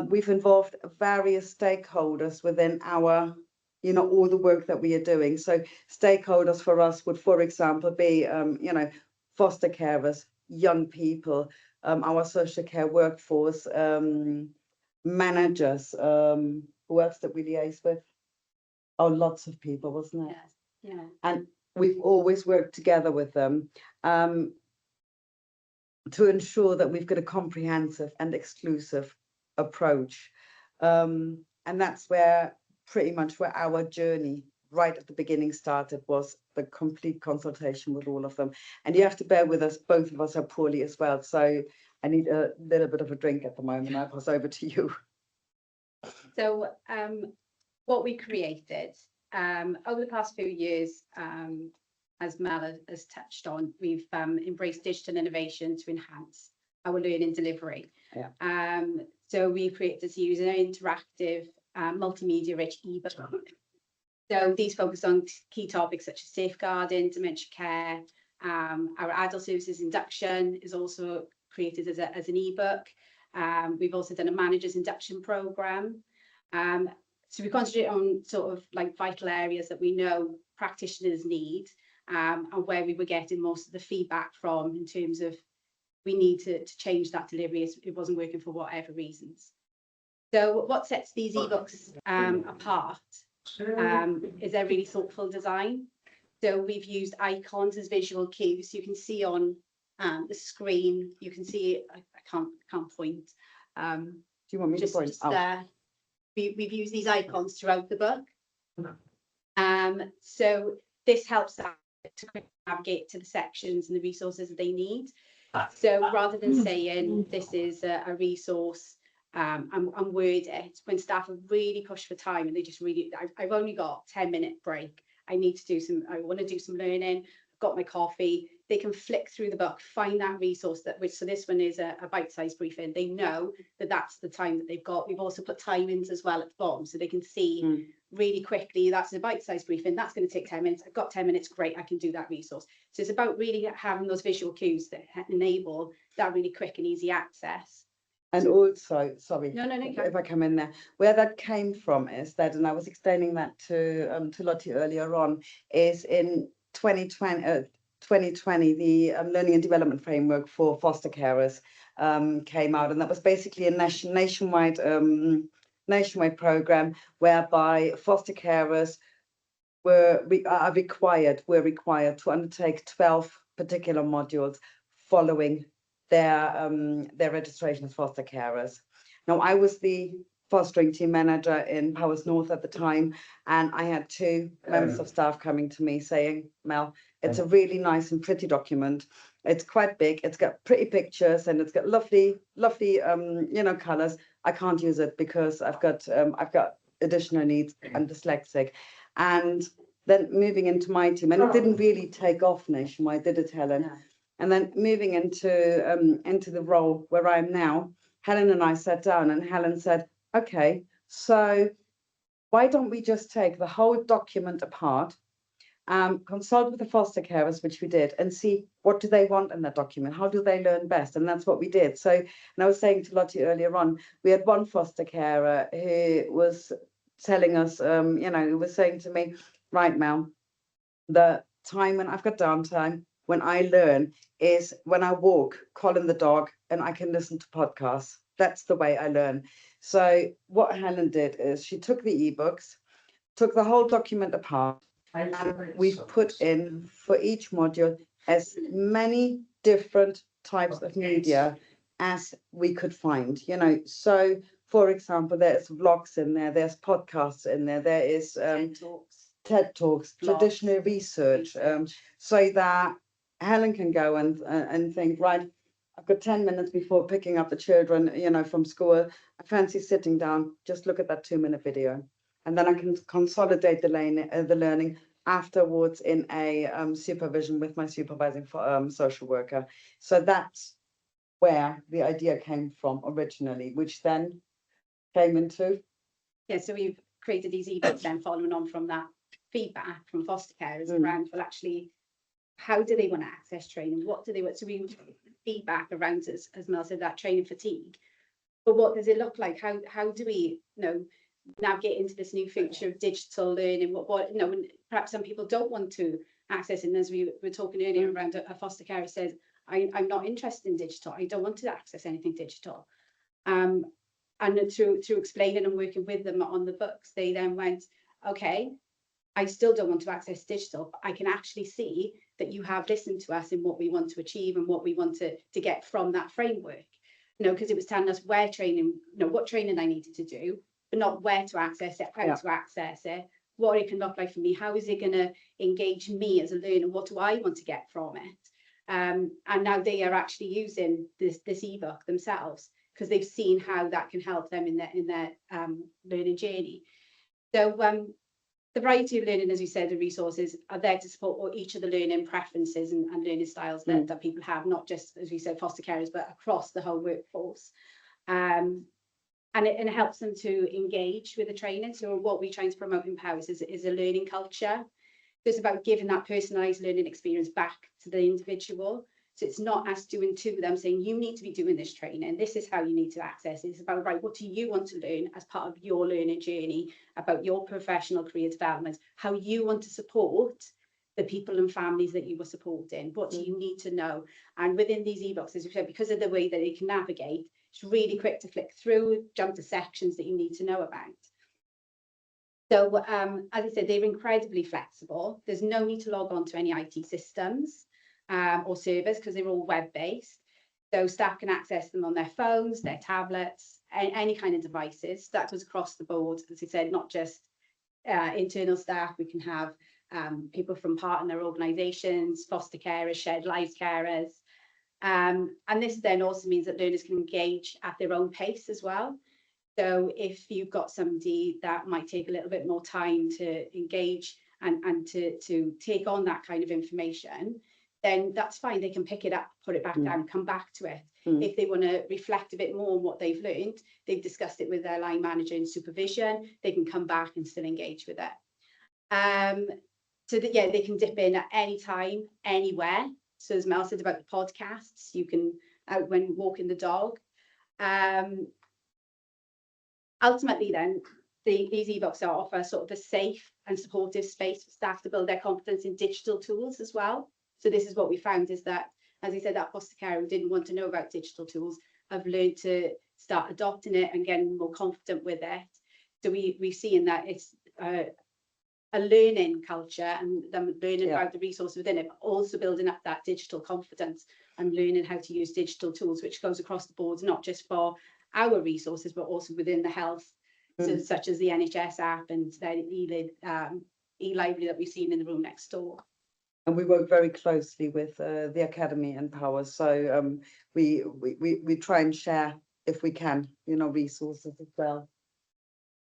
We've involved various stakeholders within our, you know, all the work that we are doing. So stakeholders for us would, for example, be, you know, foster carers, young people, our social care workforce, managers, who else did we liaise with? Oh, lots of people, wasn't it? Yes, yeah. And we've always worked together with them to ensure that we've got a comprehensive and exclusive approach. And that's where pretty much where our journey right at the beginning started, was the complete consultation with all of them. And you have to bear with us, both of us are poorly as well. So I need a little bit of a drink at the moment. I'll pass over to you. So what we created over the past few years, as Mel has touched on, we've embraced digital innovation to enhance our learning delivery. Yeah. So we created this user interactive, multimedia rich ebook. So these focus on key topics such as safeguarding, dementia care. Our adult services induction is also created as an ebook. We've also done a manager's induction program. So we concentrate on sort of like vital areas that we know practitioners need, and where we were getting most of the feedback from in terms of we need to change that delivery if it wasn't working for whatever reasons. So what sets these ebooks apart is their really thoughtful design. So we've used icons as visual cues. You can see on the screen, you can see, I can't point. Do you want me Just to point? there. We've used these icons throughout the book. So this helps them to navigate to the sections and the resources that they need. So rather than saying this is a resource and word it, when staff are really pushed for time and they just really, I've only got 10-minute break. I want to do some learning, I've got my coffee. They can flick through the book, find that resource so this one is a bite-sized briefing. They know that that's the time that they've got. We've also put timings as well at the bottom so they can see really quickly, that's a bite-sized briefing, that's going to take 10 minutes. I've got 10 minutes, great, I can do that resource. So it's about really having those visual cues that enable that really quick and easy access. And also, sorry, No, if I come in there, where that came from is that, and I was explaining that to Lottie earlier on, is in 2020, the Learning and Development Framework for Foster Carers came out, and that was basically a nationwide program whereby foster carers were required to undertake 12 particular modules following their registration as foster carers. Now, I was the fostering team manager in Powers North at the time, and I had 2 members of staff coming to me saying, Mel, it's a really nice and pretty document. It's quite big, it's got pretty pictures, and it's got lovely colours. I can't use it because I've got additional needs. I'm dyslexic. And then moving into my team, and it didn't really take off nationwide, did it, Helen? No. And then moving into the role where I am now, Helen and I sat down, and Helen said, okay, so why don't we just take the whole document apart, consult with the foster carers, which we did, and see what do they want in that document, how do they learn best, and that's what we did. So, and I was saying to Lottie earlier on, we had one foster carer who was telling us, who was saying to me, right, Mel, the time when I've got downtime, when I learn, is when I walk, Colin the dog, and I can listen to podcasts. That's the way I learn. So what Helen did is she took the ebooks, took the whole document apart, and we've put in for each module as many different types of media as we could find. So for example, there's vlogs in there, there's podcasts in there, there is TED Talks, traditional research, so that Helen can go and think, right, I've got 10 minutes before picking up the children, from school. I fancy sitting down, just look at that 2-minute video. And then I can consolidate the learning afterwards in a supervision with my supervising social worker. So that's where the idea came from originally, which then came into. Yeah, so we've created these ebooks then following on from that feedback from foster carers around, well, actually, how do they want to access training? What do they want? So we feedback around, as Mel said, that training fatigue. But what does it look like? How do we, navigate into this new future of digital learning? When perhaps some people don't want to access it. And as we were talking earlier around, a foster carer says, I'm not interested in digital. I don't want to access anything digital. And through explaining and working with them on the books, they then went, okay, I still don't want to access digital, but I can actually see that you have listened to us in what we want to achieve and what we want to get from that framework. Because it was telling us where training, what training I needed to do, but not where to access it, how to access it, what it can look like for me, how is it going to engage me as a learner, what do I want to get from it? And now they are actually using this ebook themselves because they've seen how that can help them in their learning journey. So the variety of learning, as we said, the resources are there to support each of the learning preferences and learning styles that people have, not just, as we said, foster carers, but across the whole workforce. And it helps them to engage with the training. So what we're trying to promote in Powers is a learning culture. It's about giving that personalised learning experience back to the individual. So it's not us doing to them saying, you need to be doing this training. This is how you need to access it. It's about, right, what do you want to learn as part of your learning journey, about your professional career development, how you want to support the people and families that you were supporting. What do you need to know? And within these ebooks, as we said, because of the way that they can navigate, it's really quick to flick through, jump to sections that you need to know about. So as I said, they're incredibly flexible. There's no need to log on to any IT systems or servers because they're all web-based. So staff can access them on their phones, their tablets, any kind of devices. That goes across the board, as I said, not just internal staff, we can have people from partner organisations, foster carers, shared lives carers. And this then also means that learners can engage at their own pace as well. So if you've got somebody that might take a little bit more time to engage and to take on that kind of information, then that's fine. They can pick it up, put it back down, come back to it. If they want to reflect a bit more on what they've learned, they've discussed it with their line manager in supervision, they can come back and still engage with it. So that, yeah, they can dip in at any time, anywhere. So as Mel said about the podcasts, you can out when walking the dog. Ultimately then, these ebooks offer sort of a safe and supportive space for staff to build their competence in digital tools as well. So this is what we found is that, as I said, that foster carer who didn't want to know about digital tools have learned to start adopting it and getting more confident with it. So we've seen that it's a learning culture and them learning about the resources within it, but also building up that digital confidence and learning how to use digital tools, which goes across the board, not just for our resources, but also within the health, so, such as the NHS app and the e-library that we've seen in the room next door. And we work very closely with the Academy and Powers. So we try and share, if we can, you know, resources as well.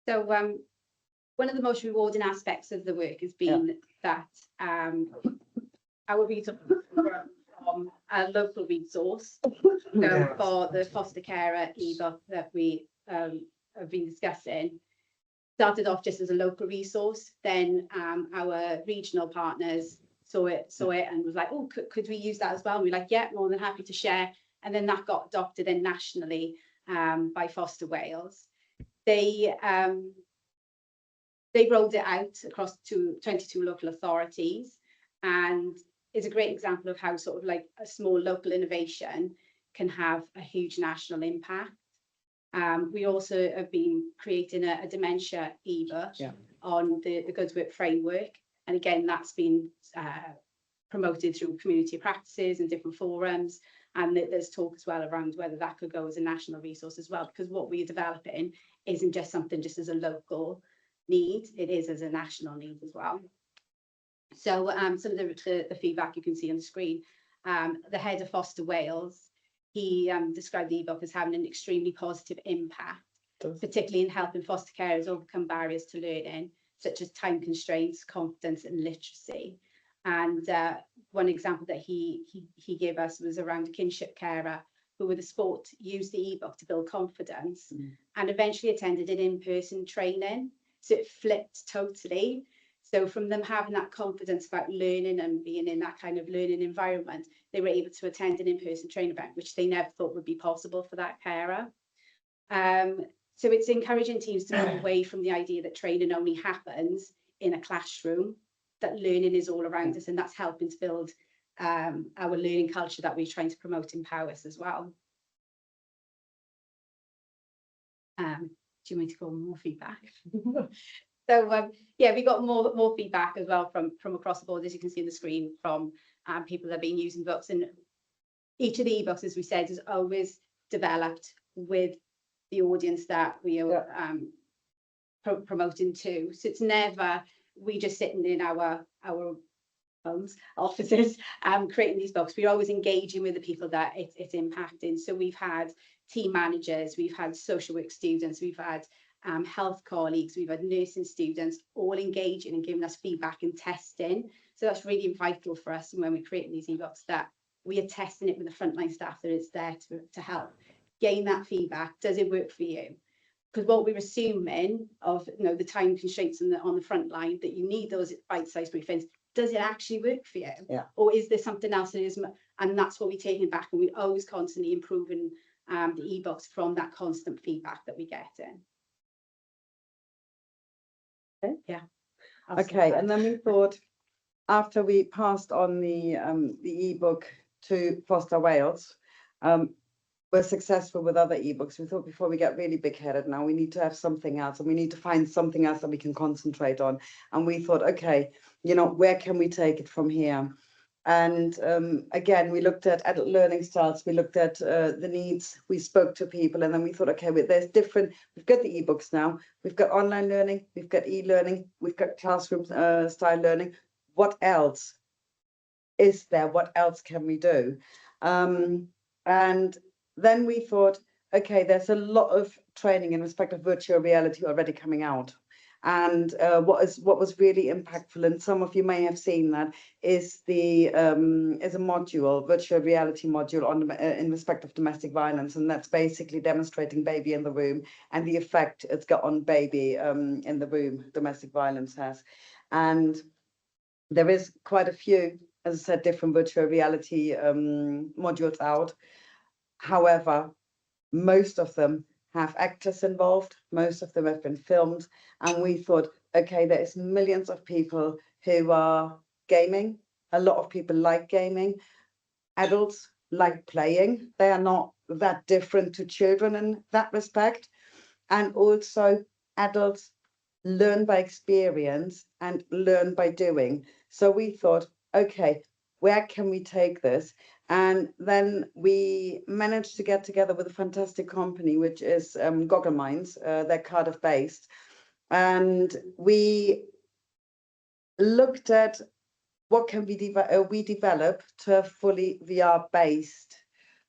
So one of the most rewarding aspects of the work has been that our resource from a local resource. So for the foster carer ebook that we have been discussing, started off just as a local resource. Then our regional partners saw it and was like, oh, could we use that as well? And we're like, yeah, more than happy to share. And then that got adopted in nationally by Foster Wales. They rolled it out across 22 local authorities, and is a great example of how sort of like a small local innovation can have a huge national impact. We also have been creating a dementia ebook on the Good Work framework. And again, that's been promoted through community practices and different forums. And there's talk as well around whether that could go as a national resource as well, because what we're developing isn't just something just as a local need, it is as a national need as well. So some of the feedback you can see on the screen, the head of Foster Wales, he described the ebook as having an extremely positive impact, particularly in helping foster carers overcome barriers to learning, such as time constraints, confidence and literacy. And one example that he gave us was around a kinship carer who with a sport used the ebook to build confidence and eventually attended an in-person training. So it flipped totally. So from them having that confidence about learning and being in that kind of learning environment, they were able to attend an in-person training event, which they never thought would be possible for that carer. So it's encouraging teams to move away from the idea that training only happens in a classroom, that learning is all around us, and that's helping to build our learning culture that we're trying to promote in Powys as well. Do you want me to go on more feedback? So yeah, we got more feedback as well from across the board, as you can see on the screen, from people that have been using books. And each of the ebooks, as we said, is always developed with the audience that we are promoting to. So it's never we just sitting in our homes, offices, creating these books. We're always engaging with the people that it's impacting. So we've had team managers, we've had social work students, we've had health colleagues, we've had nursing students, all engaging and giving us feedback and testing. So that's really vital for us. And when we're creating these ebooks, that we are testing it with the frontline staff that is there to help gain that feedback. Does it work for you? Because what we're assuming of, you know, the time constraints on the front line, that you need those bite-sized briefings. Does it actually work for you? Yeah. Or is there something else that is? And that's what we're taking back, and we're always constantly improving the ebooks from that constant feedback that we get in. Okay. Yeah. Okay, and then we thought, after we passed on the ebook to Foster Wales, we're successful with other ebooks. We thought before we get really big-headed now, we need to have something else, and we need to find something else that we can concentrate on. And we thought, okay, you know, where can we take it from here? And again, we looked at adult learning styles, we looked at the needs, we spoke to people, and then we thought, okay, there's different, we've got the ebooks now, we've got online learning, we've got e-learning, we've got classroom style learning. What else is there? What else can we do? And then we thought, okay, there's a lot of training in respect of virtual reality already coming out. And what was really impactful, and some of you may have seen that, is is a module, virtual reality module on in respect of domestic violence, and that's basically demonstrating baby in the room and the effect it's got on baby in the room, domestic violence has. And there is quite a few, as I said, different virtual reality modules out. However, most of them have actors involved, most of them have been filmed, and we thought, okay, there's millions of people who are gaming. A lot of people like gaming. Adults like playing. They are not that different to children in that respect. And also adults learn by experience and learn by doing. So we thought, okay, where can we take this? And then we managed to get together with a fantastic company, which is Goggle Minds. They're Cardiff based. And we looked at what can we develop to have fully VR based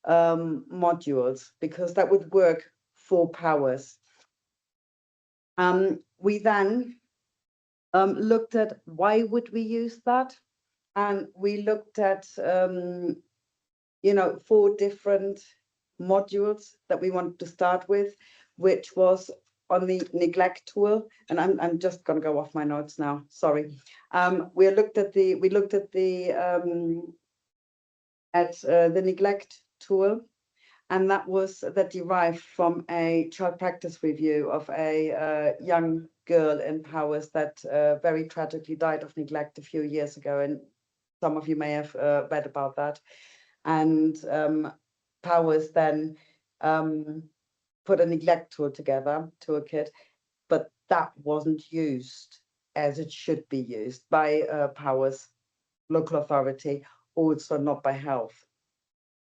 modules, because that would work for Powers. We then looked at why would we use that, and we looked at 4 different modules that we wanted to start with, which was on the neglect tool. And I'm just going to go off my notes now. Sorry. We looked at the neglect tool, and that derived from a child practice review of a young girl in Powers that very tragically died of neglect a few years ago, and some of you may have read about that. And Powers then put a neglect tool together, toolkit, but that wasn't used as it should be used by Powers local authority, also not by health.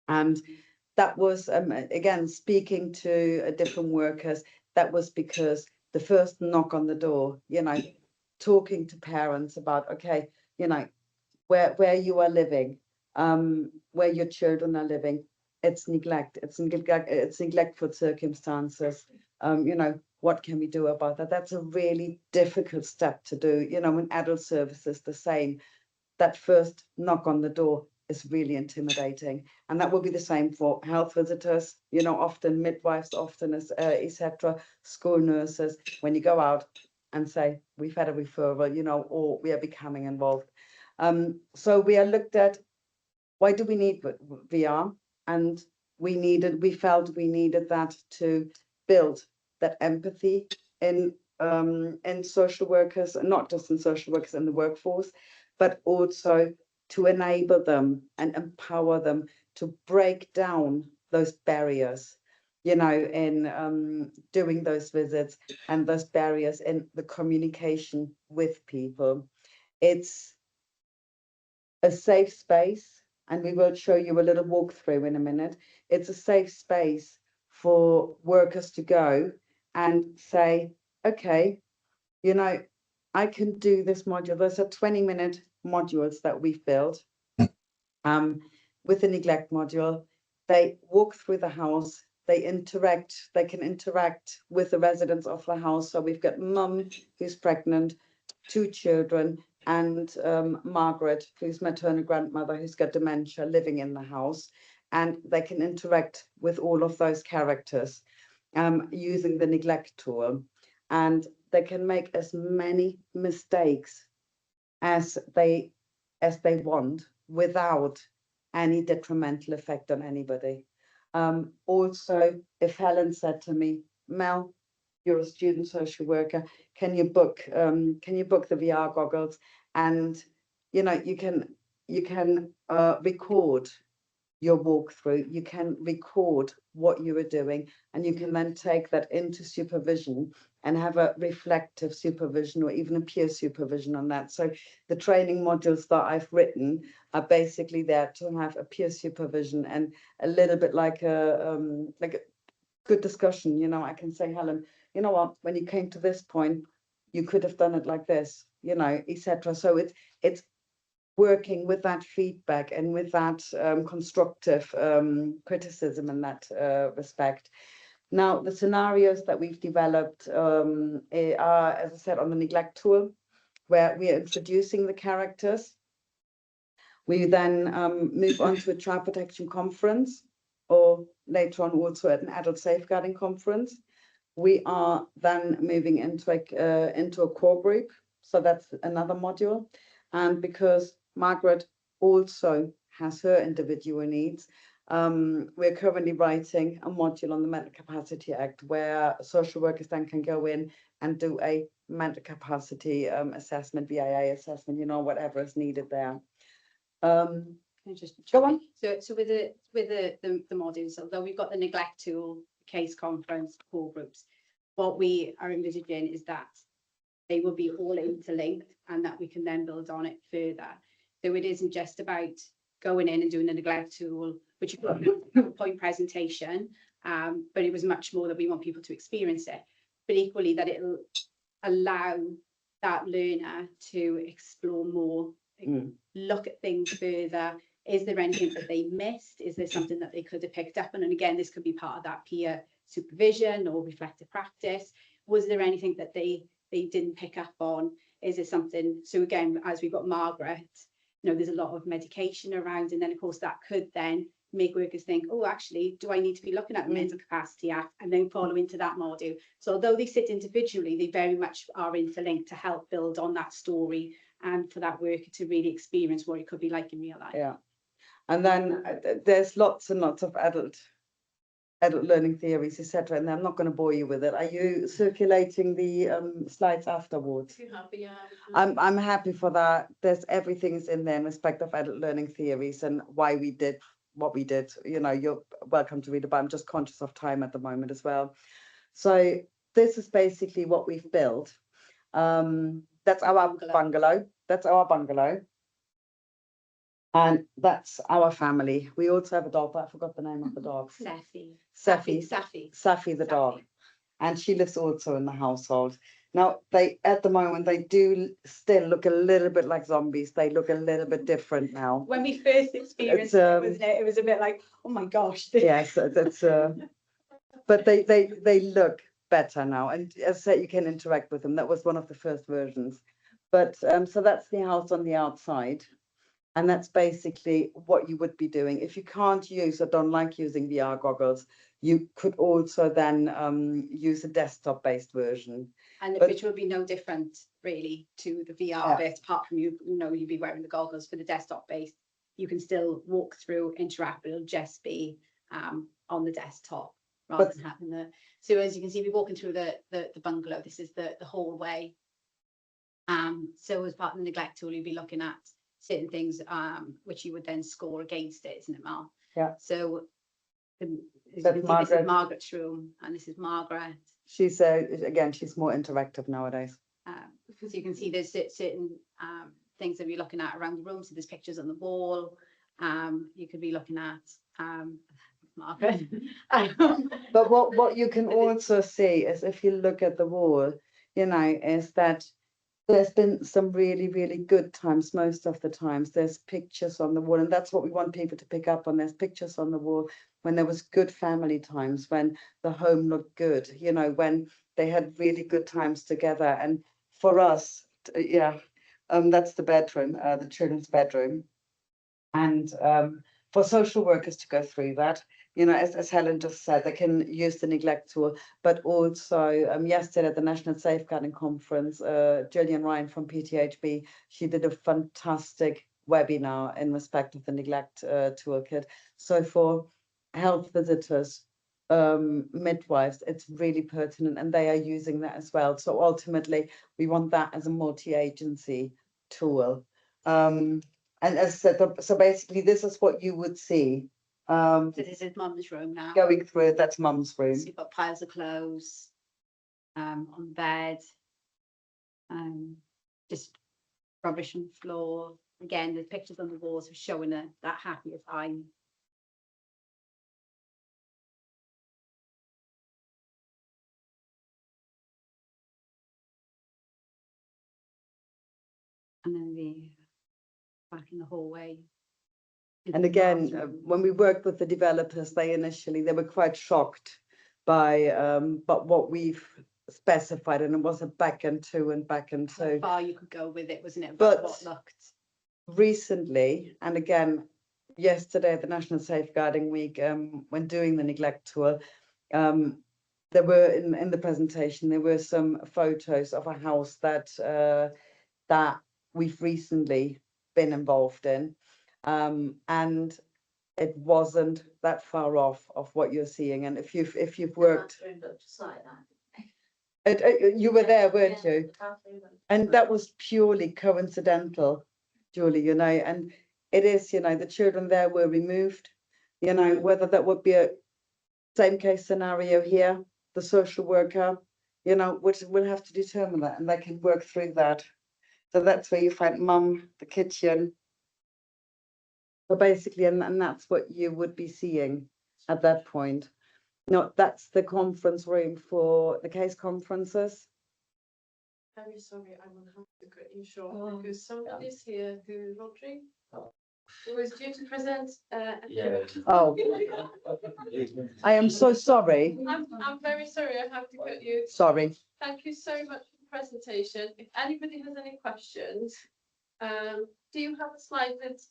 And that was, again, speaking to different workers, that was because the first knock on the door, talking to parents about, okay, where you are living, where your children are living, it's neglect, it's neglectful circumstances. What can we do about that? That's a really difficult step to do. When adult services the same, that first knock on the door is really intimidating, and that will be the same for health visitors. Often midwives, often as etc. School nurses. When you go out and say we've had a referral, or we are becoming involved. So we are looked at, why do we need VR? And we felt we needed that to build that empathy in social workers, not just in social workers in the workforce, but also to enable them and empower them to break down those barriers, in doing those visits, and those barriers in the communication with people. It's a safe space, and we will show you a little walkthrough in a minute. It's a safe space for workers to go and say, okay, I can do this module. There's a 20-minute modules that we've built with the neglect module. They walk through the house, they can interact with the residents of the house. So we've got mum who's pregnant, 2 children, and Margaret, who's maternal grandmother, who's got dementia, living in the house. And they can interact with all of those characters using the neglect tool. And they can make as many mistakes as they want without any detrimental effect on anybody. Also, if Helen said to me, Mel, you're a student social worker, can you book the VR goggles? And you can record your walkthrough, you can record what you are doing, and you can then take that into supervision and have a reflective supervision or even a peer supervision on that. So the training modules that I've written are basically there to have a peer supervision and a little bit like a good discussion. You know, I can say, Helen, you know what, when you came to this point, you could have done it like this, you know, etc. So it's working with that feedback and with that constructive criticism in that respect. Now, the scenarios that we've developed are, as I said, on the neglect tool, where we are introducing the characters. We then move on to a child protection conference, or later on also at an adult safeguarding conference. We are then moving into a core group. So that's another module. And because Margaret also has her individual needs, we're currently writing a module on the Mental Capacity Act where social workers then can go in and do a mental capacity assessment, BIA assessment, you know, whatever is needed there. Can I just Go on. So with the modules, although we've got the neglect tool, case conference, core groups, what we are envisaging is that they will be all interlinked and that we can then build on it further. So it isn't just about going in and doing the neglect tool, which is a PowerPoint presentation, but it was much more that we want people to experience it, but equally that it'll allow that learner to explore more, look at things further. Is there anything that they missed? Is there something that they could have picked up on? And again, this could be part of that peer supervision or reflective practice. Was there anything that they didn't pick up on? Is there something? So again, as we've got Margaret, you know, there's a lot of medication around, and then of course that could then make workers think, oh, actually, do I need to be looking at the Mental Capacity Act, and then follow into that module? So although they sit individually, they very much are interlinked to help build on that story and for that worker to really experience what it could be like in real life. Yeah. And then there's lots and lots of adult learning theories, etc. And I'm not going to bore you with it. Are you circulating the slides afterwards? If you're happy, yeah. I'm happy for that. There's everything's in there in respect of adult learning theories and why we did what we did. You know, you're welcome to read it, but I'm just conscious of time at the moment as well. So this is basically what we've built. That's our bungalow. That's our bungalow. And that's our family. We also have a dog, but I forgot the name of the dog. Safi the dog. And she lives also in the household. Now, at the moment, they do still look a little bit like zombies. They look a little bit different now. When we first experienced it, wasn't it? It was a bit like, oh my gosh. Yes, that's but they look better now. And as I said, you can interact with them. That was one of the first versions. But so that's the house on the outside. And that's basically what you would be doing. If you can't use or don't like using VR goggles, you could also then use a desktop-based version. And which will be no different really to the VR bit, apart from you'd be wearing the goggles. For the desktop-based, you can still walk through, interact, but it'll just be on the desktop rather than having the. So as you can see, we're walking through the bungalow. This is the hallway. So as part of the neglect tool, you'll be looking at certain things which you would then score against it, isn't it, Mal? Yeah. So this is Margaret's room, and this is Margaret. She's again, she's more interactive nowadays. So you can see there's certain things that we're looking at around the room. So there's pictures on the wall. You could be looking at Margaret. But what you can also see is, if you look at the wall, you know, is that there's been some really, really good times. Most of the times there's pictures on the wall, and that's what we want people to pick up on. There's pictures on the wall when there was good family times, when the home looked good, you know, when they had really good times together. And for us, that's the bedroom, the children's bedroom. And for social workers to go through that, you know, as Helen just said, they can use the neglect tool, but also yesterday at the National Safeguarding Conference, Gillian Ryan from PTHB, she did a fantastic webinar in respect of the neglect toolkit. So for health visitors, midwives, it's really pertinent, and they are using that as well. So ultimately, we want that as a multi-agency tool. And as I said, so basically, this is what you would see. So this is Mum's room now. Going through it, that's Mum's room. So you've got piles of clothes. on the bed, just rubbish on the floor. Again, the pictures on the walls are showing that happier time. And then the back in the hallway. into And the again, bathroom. when we worked with the developers, they were quite shocked by but what we've specified, and it was a back and two and back and How two. far you could go with it, wasn't it? But- What looked. Recently, and again, yesterday at the National Safeguarding Week, when doing the neglect tour, there were in the presentation, there were some photos of a house that that we've recently been involved in. And it wasn't that far off of what you're seeing. And if you've worked, you were there, weren't you? And that was purely coincidental, Julie, you know, and it is, you know, the children there were removed, you know, whether that would be a same case scenario here, the social worker, you know, which will have to determine that, and they can work through that. So that's where you find mum, the kitchen. So basically, and that's what you would be seeing at that point. No, that's the conference room for the case conferences. Very sorry, I will have to cut you short because somebody's here who, Rodri, who is due to present. Oh, I am so sorry. I'm very sorry, I have to cut you. Sorry. Thank you so much for the presentation. If anybody has any questions, do you have a slide with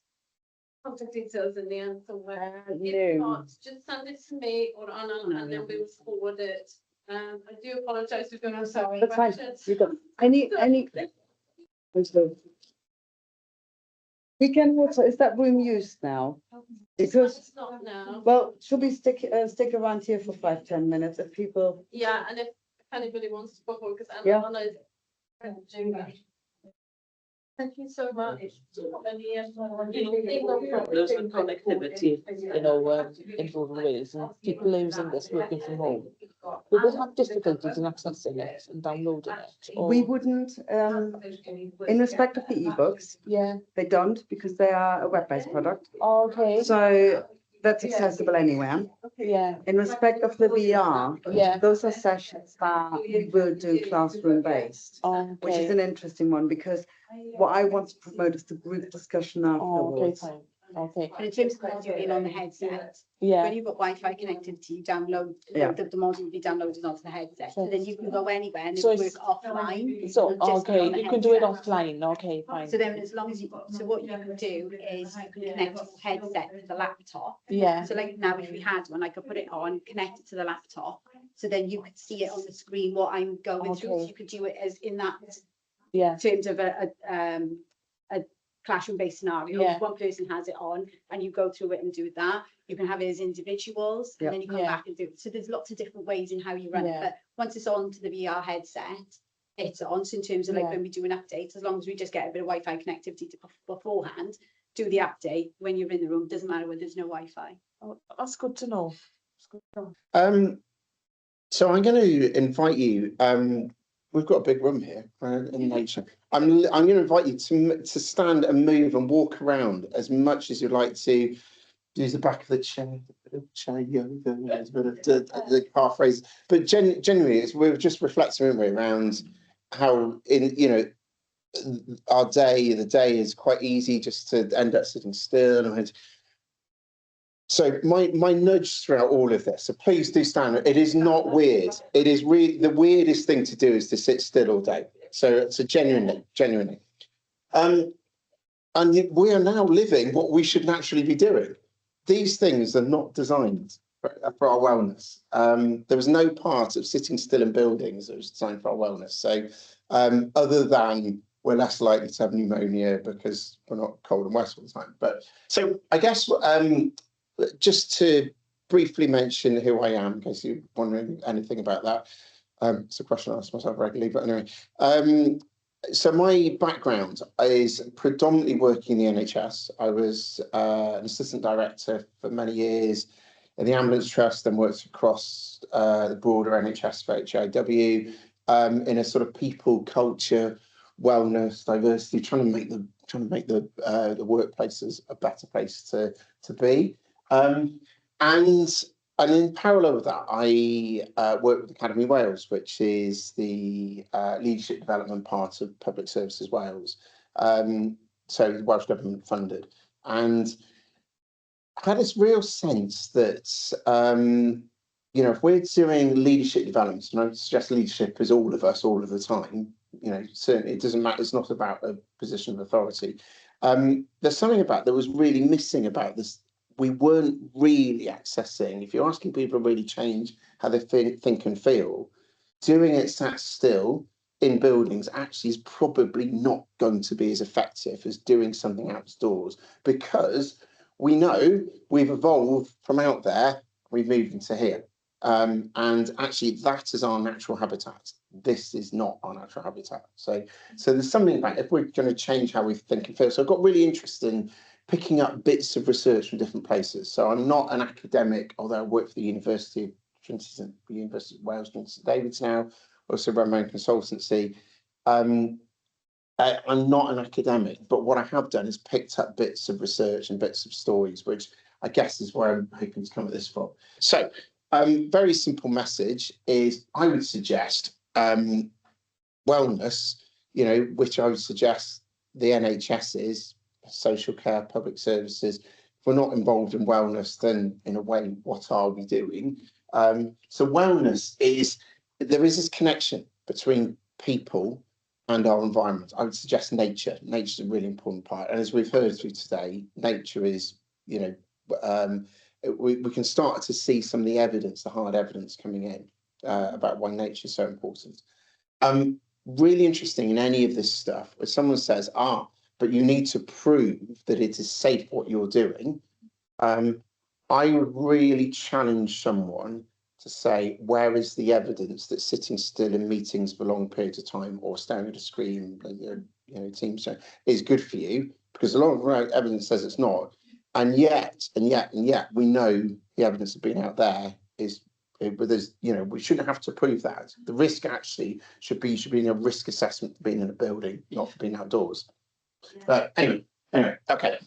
contact details in the end somewhere? If No. not, just send it to me or Anna and then we will forward it. I do apologise for going to have That's fine. questions. You got any. We can also, is that room used now? Because, It's not now. well, should we stick around here for 5-10 minutes if people? Yeah, and if anybody wants to book one, because Yeah. Anna is doing that. Thank you so much. Problems with connectivity, in rural Wales, and people losing this working from home. Will they have difficulties in accessing it and downloading it? Or- We wouldn't, in respect of the ebooks, Yeah, they don't, because they are a web-based product. okay, So that's accessible anywhere. yeah, In respect of the VR, yeah, those are sessions that we will do classroom-based, which is okay. an interesting one, because what I want to promote is the group discussion Oh, okay, afterwards. fine, okay, And in terms of the module being on the headset, yeah, when you've got Wi-Fi connectivity, you download, Yeah. the module will be downloaded onto the headset, so then you can go anywhere and it So work it's- offline. so, just on okay, the you can do it headset. offline, okay, fine, So then as long as so what you can do is you can connect your headset to the laptop. yeah, So like now if we had one, I could put it on, connect it to the laptop, so then you could see it on the screen, what I'm going through, so Okay. you could do it as in that yeah, terms of a classroom-based scenario. Yeah. One person has it on and you go through it and do that. You can have it as individuals and Yeah. then you come Yeah. back and do it. So there's lots of different ways in how you run it, Yeah. but once it's on to the VR headset, it's on. So in terms of like Yeah. when we do an update, as long as we just get a bit of Wi-Fi connectivity beforehand, do the update when you're in the room, doesn't matter when there's no Wi-Fi. oh, that's good to know. So I'm going to invite you. We've got a big room here in nature. I'm going to invite you to stand and move and walk around as much as you'd like to. Use the back of the chair, yoga, the paraphrase. But genuinely, we're just reflecting around how our day. The day is quite easy just to end up sitting still. So my nudge throughout all of this, so please do stand. It is not weird. It is really the weirdest thing to do is to sit still all day. So genuinely. And we are now living what we should naturally be doing. These things are not designed for our wellness. There was no part of sitting still in buildings that was designed for our wellness. So other than we're less likely to have pneumonia because we're not cold and wet all the time. But so I guess just to briefly mention who I am, in case you're wondering anything about that. It's a question I ask myself regularly, but anyway. So my background is predominantly working in the NHS. I was an assistant director for many years in the Ambulance Trust and worked across the broader NHS for RHCW, in a sort of people, culture, wellness, diversity, trying to make the workplaces a better place to be. And in parallel with that, I work with Academy Wales, which is the leadership development part of Public Services Wales. So the Welsh Government funded. And I had this real sense that, you know, if we're doing leadership development, and I suggest leadership is all of us, all of the time, you know, certainly it doesn't matter, it's not about a position of authority. There's something about that was really missing about this. We weren't really accessing, if you're asking people to really change how they think and feel, doing it sat still in buildings actually is probably not going to be as effective as doing something outdoors, because we know we've evolved from out there, we've moved into here. And actually that is our natural habitat. This is not our natural habitat. So there's something about if we're going to change how we think and feel. So I got really interested in picking up bits of research from different places. So I'm not an academic, although I work for the University of Wales, Trinity St David's now, also run my own consultancy. I'm not an academic, but what I have done is picked up bits of research and bits of stories, which I guess is where I'm hoping to come at this from. So very simple message is I would suggest wellness, you know, which I would suggest the NHS is, social care, public services. If we're not involved in wellness, then in a way, what are we doing? So wellness is, there is this connection between people and our environment. I would suggest nature. Nature is a really important part. And as we've heard through today, nature is, you know, we can start to see some of the evidence, the hard evidence coming in about why nature is so important. Really interesting in any of this stuff, where someone says, but you need to prove that it is safe what you're doing. I would really challenge someone to say, where is the evidence that sitting still in meetings for long periods of time or staring at a screen, you know, Teams is good for you? Because a lot of evidence says it's not. And yet, we know the evidence that's been out there but there's, you know, we shouldn't have to prove that. The risk actually should be in a risk assessment for being in a building, not for being outdoors. But anyway, okay.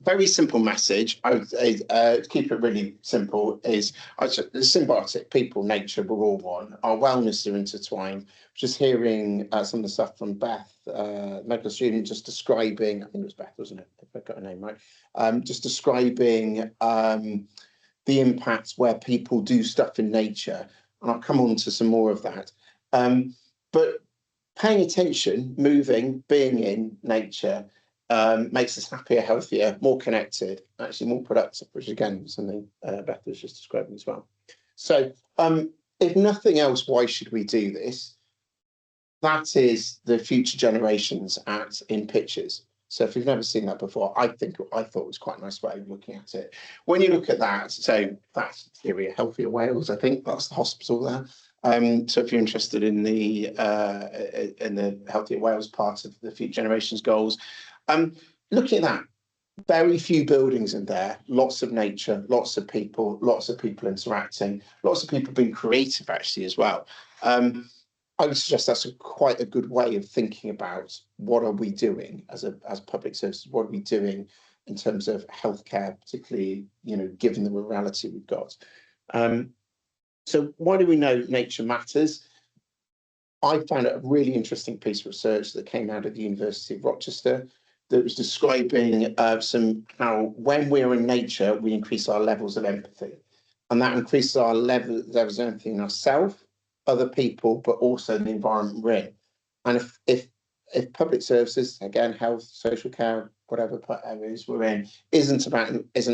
Very simple message. I would say, to keep it really simple, is symbiotic. People, nature, we're all one. Our wellness are intertwined. Just hearing some of the stuff from Beth, medical student, just describing, I think it was Beth, wasn't it? If I got her name right. Just describing the impacts where people do stuff in nature. And I'll come on to some more of that. But paying attention, moving, being in nature, makes us happier, healthier, more connected, actually more productive, which again is something Beth was just describing as well. So if nothing else, why should we do this? That is the future generations in pictures. So if you've never seen that before, I thought it was quite a nice way of looking at it. When you look at that, so that's theory of Healthier Wales, I think that's the hospital there. So if you're interested in the Healthier Wales part of the Future Generations goals, looking at that, very few buildings in there, lots of nature, lots of people interacting, lots of people being creative actually as well. I would suggest that's quite a good way of thinking about what are we doing as public services, what are we doing in terms of healthcare, particularly, you know, given the rurality we've got. So why do we know nature matters? I found a really interesting piece of research that came out of the University of Rochester that was describing how when we're in nature, we increase our levels of empathy. And that increases our levels of empathy in ourselves, other people, but also the environment we're in. And if public services, again, health, social care, whatever areas we're in, isn't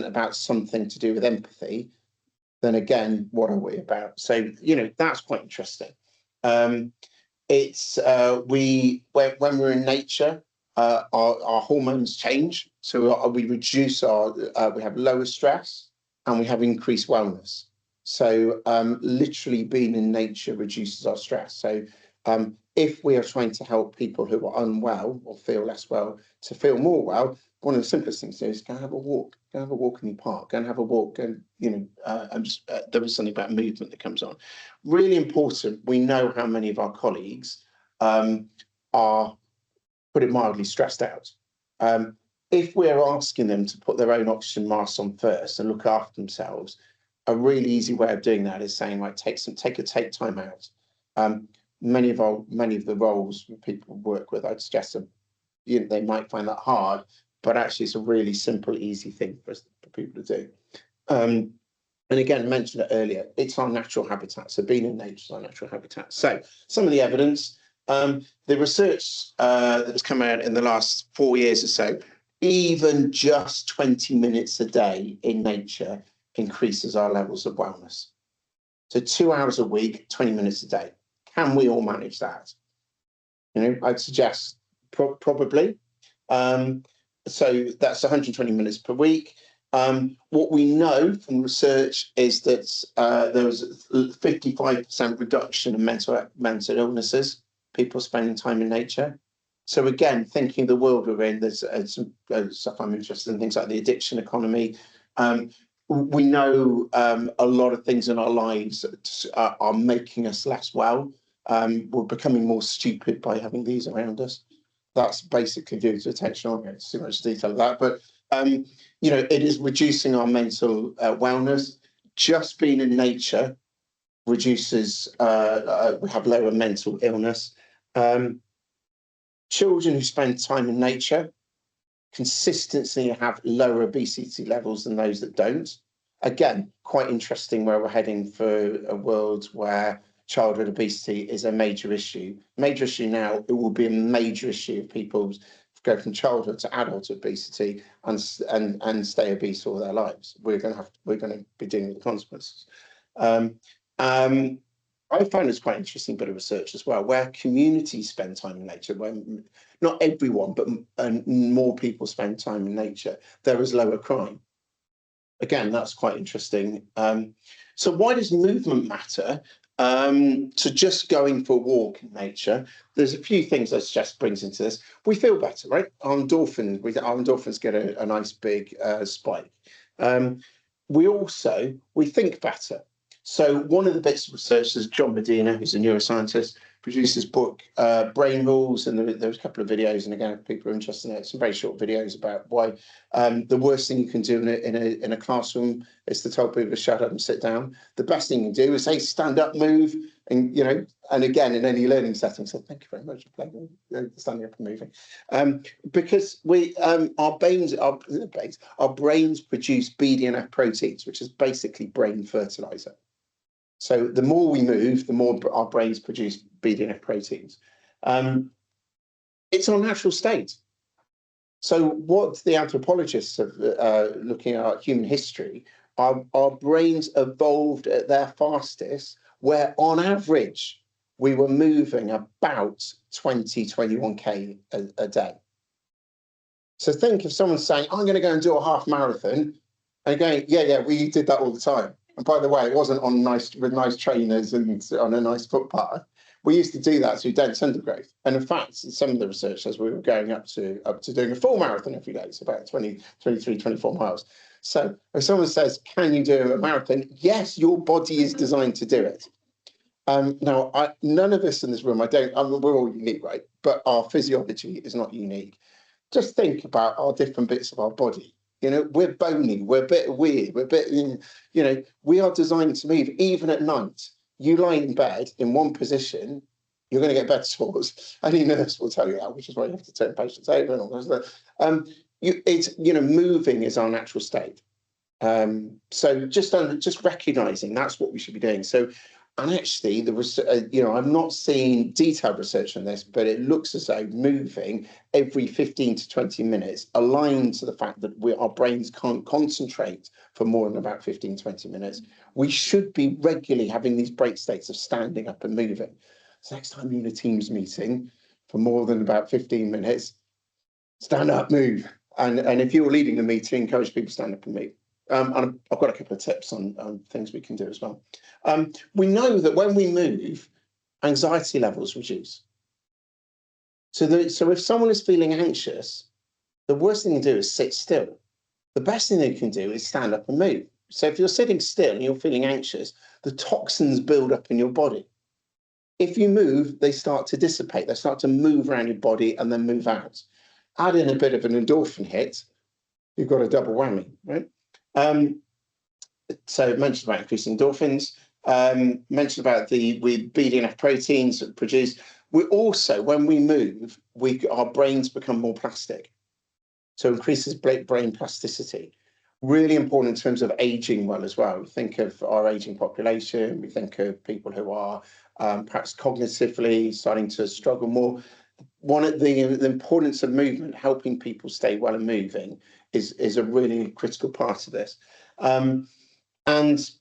about something to do with empathy, then again, what are we about? So, you know, that's quite interesting. It's when we're in nature, our hormones change. So we reduce we have lower stress and we have increased wellness. So literally being in nature reduces our stress. So If we are trying to help people who are unwell or feel less well to feel more well, one of the simplest things to do is go and have a walk. Go and have a walk in your park. Go and have a walk. And there is something about movement that comes on. Really important. We know how many of our colleagues are, put it mildly, stressed out. If we're asking them to put their own oxygen masks on first and look after themselves, a really easy way of doing that is saying, like, take time out. Many of the roles people work with, I'd suggest they might find that hard, but actually it's a really simple, easy thing for people to do. And again, I mentioned it earlier, it's our natural habitat. So being in nature is our natural habitat. So some of the evidence, the research that has come out in the last 4 years or so, even just 20 minutes a day in nature increases our levels of wellness. So 2 hours a week, 20 minutes a day. Can we all manage that? I'd suggest probably. So that's 120 minutes per week. What we know from research is that there was a 55% reduction in mental illnesses, people spending time in nature. So again, thinking the world we're in, there's some stuff I'm interested in, things like the addiction economy. We know a lot of things in our lives are making us less well. We're becoming more stupid by having these around us. That's basically due to attention. I won't go into too much detail of that, but it is reducing our mental wellness. Just being in nature reduces, we have lower mental illness. Children who spend time in nature consistently have lower obesity levels than those that don't. Again, quite interesting where we're heading for a world where childhood obesity is a major issue. Major issue now, it will be a major issue if people go from childhood to adult obesity and stay obese all their lives. We're going to be dealing with the consequences. I find it's quite interesting bit of research as well, where communities spend time in nature, where not everyone, but more people spend time in nature, there is lower crime. Again, that's quite interesting. So why does movement matter? To just going for a walk in nature, there's a few things I suggest brings into this. We feel better, right? Our endorphins get a nice big spike. We think better. So one of the bits of research is John Medina, who's a neuroscientist, produced this book, Brain Rules, and there was a couple of videos, and again, if people are interested in it, some very short videos about why the worst thing you can do in a classroom is to tell people to shut up and sit down. The best thing you can do is say, stand up, move, and and again, in any learning setting, so thank you very much for playing, standing up and moving. Because our brains produce BDNF proteins, which is basically brain fertilizer. So the more we move, the more our brains produce BDNF proteins. It's our natural state. So what the anthropologists have looking at human history, our brains evolved at their fastest, where on average, we were moving about 21K a day. So think if someone's saying, I'm going to go and do a half marathon, and going, yeah, we did that all the time. And by the way, it wasn't with nice trainers and on a nice footpath. We used to do that through dense undergrowth. And in fact, some of the research says we were going up to doing a full marathon every day, so about 23, 24 miles. So if someone says, can you do a marathon? Yes, your body is designed to do it. Now, none of us in this room, we're all unique, right? But our physiology is not unique. Just think about our different bits of our body. We're bony, we're a bit weird, we are designed to move even at night. You lie in bed in one position, you're going to get bed sores. Any nurse will tell you that, which is why you have to turn patients over and all that. Moving is our natural state. So just recognizing that's what we should be doing. So, and actually, I'm not seeing detailed research on this, but it looks as though moving every 15 to 20 minutes aligned to the fact that our brains can't concentrate for more than about 15, 20 minutes. We should be regularly having these break states of standing up and moving. So next time you're in a Teams meeting for more than about 15 minutes, stand up, move. And if you're leading the meeting, encourage people to stand up and move. And I've got a couple of tips on things we can do as well. We know that when we move, anxiety levels reduce. So if someone is feeling anxious, the worst thing to do is sit still. The best thing they can do is stand up and move. So if you're sitting still and you're feeling anxious, the toxins build up in your body. If you move, they start to dissipate. They start to move around your body and then move out. Add in a bit of an endorphin hit, you've got a double whammy, right? So mentioned about increasing endorphins, mentioned about with BDNF proteins produced. We also, when we move, our brains become more plastic. So increases brain plasticity. Really important in terms of aging well as well. We think of our aging population, we think of people who are perhaps cognitively starting to struggle more. One of the importance of movement, helping people stay well and moving, is a really critical part of this. And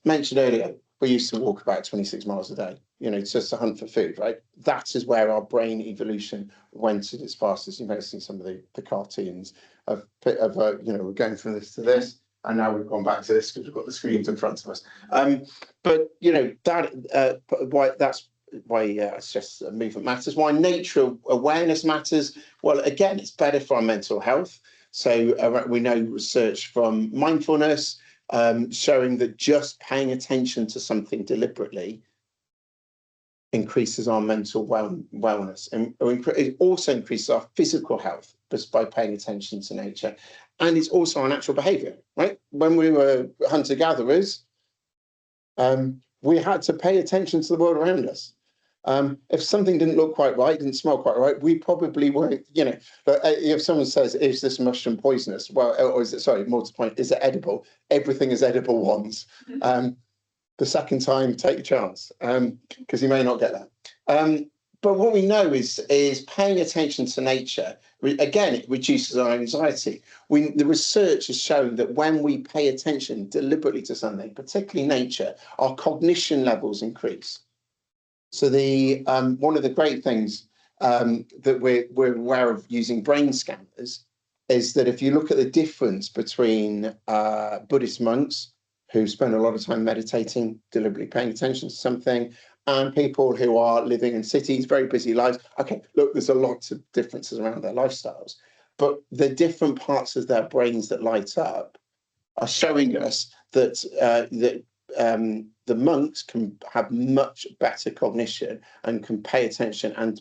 mentioned earlier, we used to walk about 26 miles a day, just to hunt for food, right? That is where our brain evolution went at its fastest. You may have seen some of the cartoons of we're going from this to this, and now we've gone back to this because we've got the screens in front of us. But that's why it's just movement matters. Why nature awareness matters. Well, again, it's better for our mental health. So we know research from mindfulness showing that just paying attention to something deliberately increases our mental wellness, and it also increases our physical health just by paying attention to nature. And it's also our natural behavior, right? When we were hunter-gatherers, we had to pay attention to the world around us. If something didn't look quite right, didn't smell quite right, we probably weren't, but if someone says, is this mushroom poisonous? Well, or is it, sorry, more to the point, is it edible? Everything is edible once. The second time, take a chance, because you may not get that. But what we know is paying attention to nature, again, it reduces our anxiety. The research has shown that when we pay attention deliberately to something, particularly nature, our cognition levels increase. So one of the great things that we're aware of using brain scanners is that if you look at the difference between Buddhist monks who spend a lot of time meditating, deliberately paying attention to something, and people who are living in cities, very busy lives. Okay, look, there's a lot of differences around their lifestyles, but the different parts of their brains that light up are showing us that the monks can have much better cognition and can pay attention in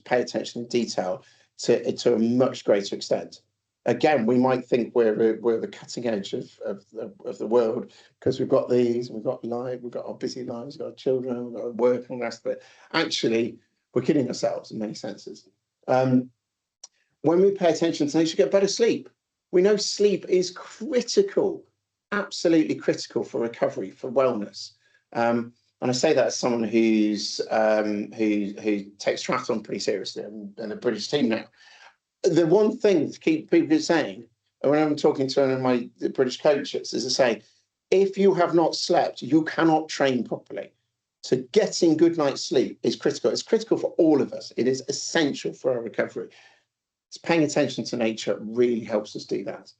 detail to a much greater extent. Again, we might think we're the cutting edge of the world because we've got these, we've got our busy lives, we've got our children, we've got our work and the rest of it. Actually, we're kidding ourselves in many senses. When we pay attention to nature, we get better sleep. We know sleep is critical, absolutely critical for recovery, for wellness. And I say that as someone who takes triathlon pretty seriously and a British team now. The one thing to keep people saying, and when I'm talking to one of my British coaches, is to say, if you have not slept, you cannot train properly. So getting good night's sleep is critical. It's critical for all of us. It is essential for our recovery. It's paying attention to nature really helps us do that.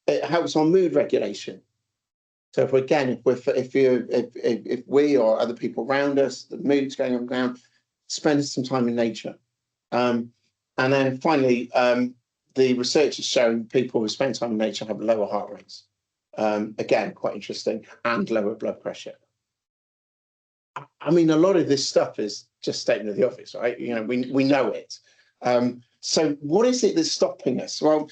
It helps on mood regulation. So if we or other people around us, the mood's going on down, spend some time in nature. And then finally, the research has shown people who spend time in nature have lower heart rates. Again, quite interesting, and lower blood pressure. I mean, a lot of this stuff is just statement of the obvious, right? We know it. So what is it that's stopping us? Well,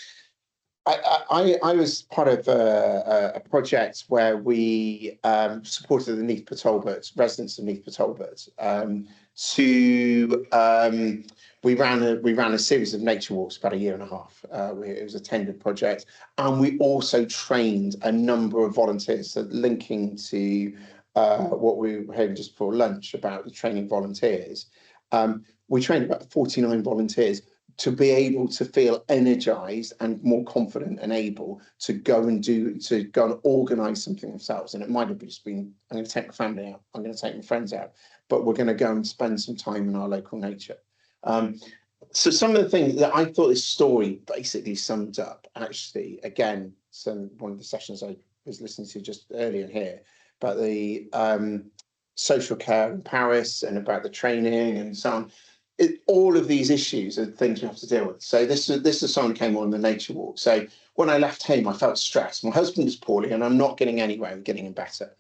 I was part of a project where we supported the Neath Talbots, residents of Neath Talbots, we ran a series of nature walks about 1.5 years. It was a tended project, and we also trained a number of volunteers. So linking to what we were hearing just before lunch about the training volunteers, we trained about 49 volunteers to be able to feel energized and more confident and able to go and organize something themselves. And it might have just been, I'm going to take my family out, I'm going to take my friends out, but we're going to go and spend some time in our local nature. So some of the things that I thought this story basically summed up, actually, again, one of the sessions I was listening to just earlier here, about the social care in Paris and about the training and so on. All of these issues are things we have to deal with. So this is someone who came on the nature walk. So when I left home, I felt stressed. My husband was poorly and I'm not getting anywhere and getting him better.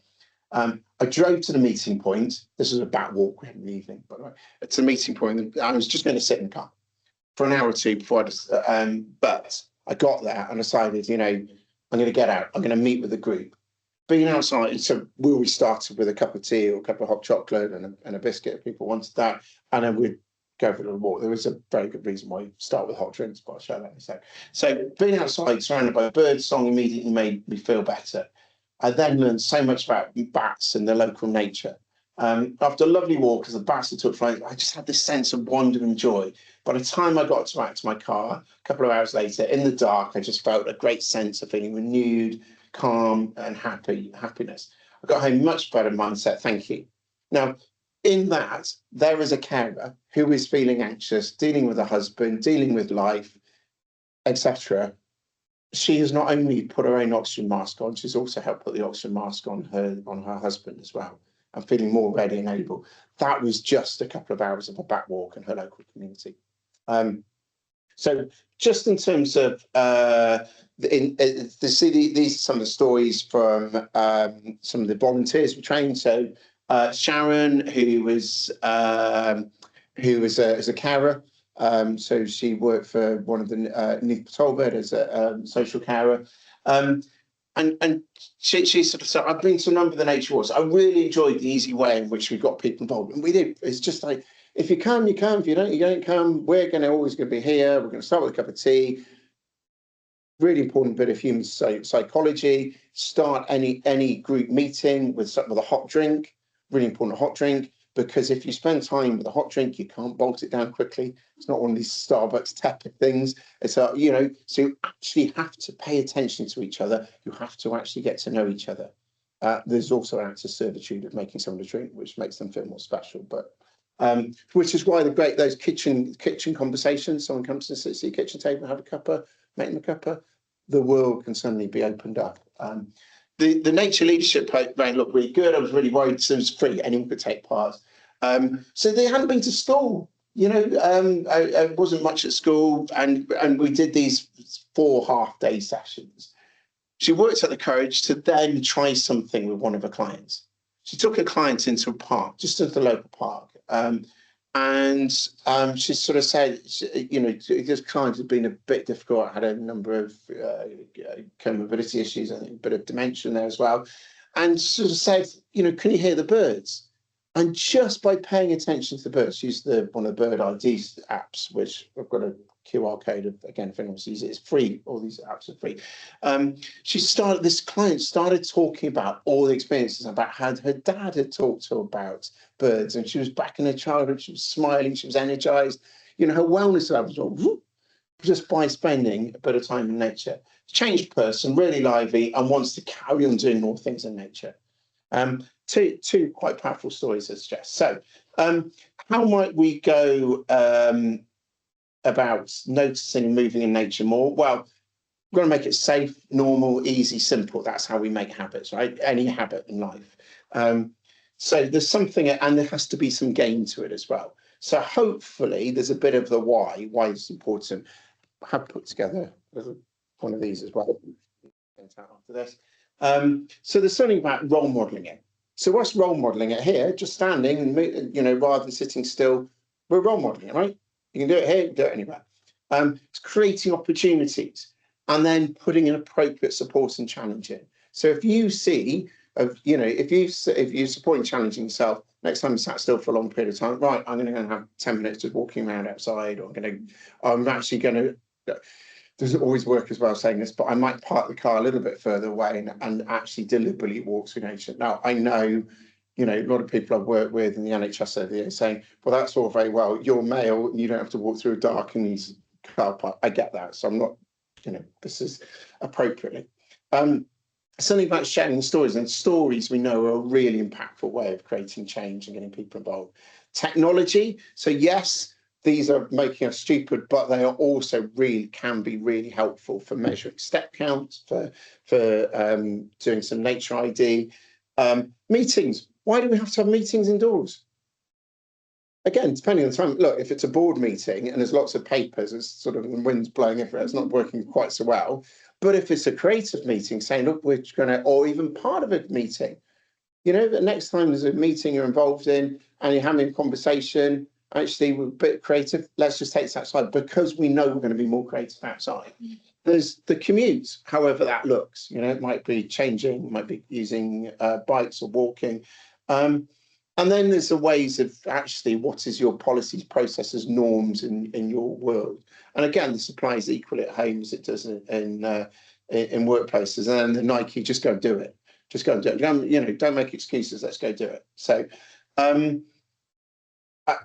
I drove to the meeting point. This was a back walk we had in the evening, by the way. To the meeting point, I was just going to sit in the car for an hour or two before but I got there and decided, you know, I'm going to get out. I'm going to meet with the group. Being outside, so we always started with a cup of tea or a cup of hot chocolate and a biscuit if people wanted that, and then we'd go for a little walk. There was a very good reason why you start with hot drinks, but I'll show that in a sec. So being outside, surrounded by bird song, immediately made me feel better. I then learned so much about bats and the local nature. After a lovely walk, as the bats had took flight, I just had this sense of wonder and joy. By the time I got back to my car, a couple of hours later, in the dark, I just felt a great sense of feeling renewed, calm and happiness. I got home much better mindset, thank you. Now, in that, there is a carer who is feeling anxious, dealing with a husband, dealing with life, etc. She has not only put her own oxygen mask on, she's also helped put the oxygen mask on her husband as well, and feeling more ready and able. That was just a couple of hours of a back walk in her local community. So just in terms of these are some of the stories from some of the volunteers we trained. So Sharon, who was as a carer, so she worked for one of the Neath Patrol Bed as a social carer, and she sort of said, I've been to a number of the nature walks. I really enjoyed the easy way in which we got people involved, and we did. It's just like, if you come, you come. If you don't come. We're always going to be here. We're going to start with a cup of tea. Really important bit of human psychology. Start any group meeting with a hot drink. Really important, hot drink, because if you spend time with a hot drink, you can't bolt it down quickly. It's not one of these Starbucks tepid things. It's so you actually have to pay attention to each other. You have to actually get to know each other. There's also an act of servitude of making someone a drink, which makes them feel more special. But which is why those kitchen conversations. Someone comes to sit at your kitchen table, have a cuppa, make them a cuppa. The world can suddenly be opened up. The nature leadership program looked really good. I was really worried, so it was free, anyone could take part. So they hadn't been to school, I wasn't much at school, and we did these 4 half-day sessions. She worked up the courage to then try something with one of her clients. She took her clients into a park, just into the local park, and she sort of said, this client had been a bit difficult, had a number of comorbidity issues, I think a bit of dementia in there as well, and sort of said, can you hear the birds? And just by paying attention to the birds, use one of the bird ID apps, which I've got a QR code, again, if anyone wants to use it, it's free. All these apps are free. This client started talking about all the experiences about how her dad had talked to her about birds, and she was back in her childhood, she was smiling, she was energized, her wellness levels were just by spending a bit of time in nature. Changed person, really lively, and wants to carry on doing more things in nature. Two quite powerful stories to suggest. So how might we go about noticing and moving in nature more? Well, we're going to make it safe, normal, easy, simple. That's how we make habits, right? Any habit in life. So there's something, and there has to be some gain to it as well. So hopefully there's a bit of the why it's important. I have put together one of these as well. After this. So there's something about role modeling it. So what's role modeling it here? Just standing and, rather than sitting still, we're role modeling it, right? You can do it here, you can do it anywhere. It's creating opportunities and then putting an appropriate support and challenge in. So if you see, if you're supporting challenging yourself, next time you sat still for a long period of time, right, I'm going to have 10 minutes just walking around outside, or I'm actually going to, doesn't always work as well saying this, but I might park the car a little bit further away and actually deliberately walk through nature. Now, I know, a lot of people I've worked with in the NHS over the years saying, well, that's all very well. You're male and you don't have to walk through a darkened car park. I get that. So I'm not, this is appropriately. Something about sharing stories, and stories we know are a really impactful way of creating change and getting people involved. Technology. So yes, these are making us stupid, but they are also can be really helpful for measuring step counts, for doing some nature ID. Meetings, Why do we have to have meetings indoors? Again, depending on the time, look, if it's a board meeting and there's lots of papers, it's sort of the wind's blowing everywhere, it's not working quite so well. But if it's a creative meeting saying, look, we're going to, or even part of a meeting, you know, the next time there's a meeting you're involved in and you're having a conversation, actually we're a bit creative, let's just take this outside because we know we're going to be more creative outside. There's the commute, however that looks, you know, it might be changing, might be using bikes or walking. And then there's the ways of actually what is your policies, processes, norms in your world. And again, this applies equally at home as it does in workplaces. And then the Nike, just go and do it. Just go and do it. You know, don't make excuses. Let's go do it. So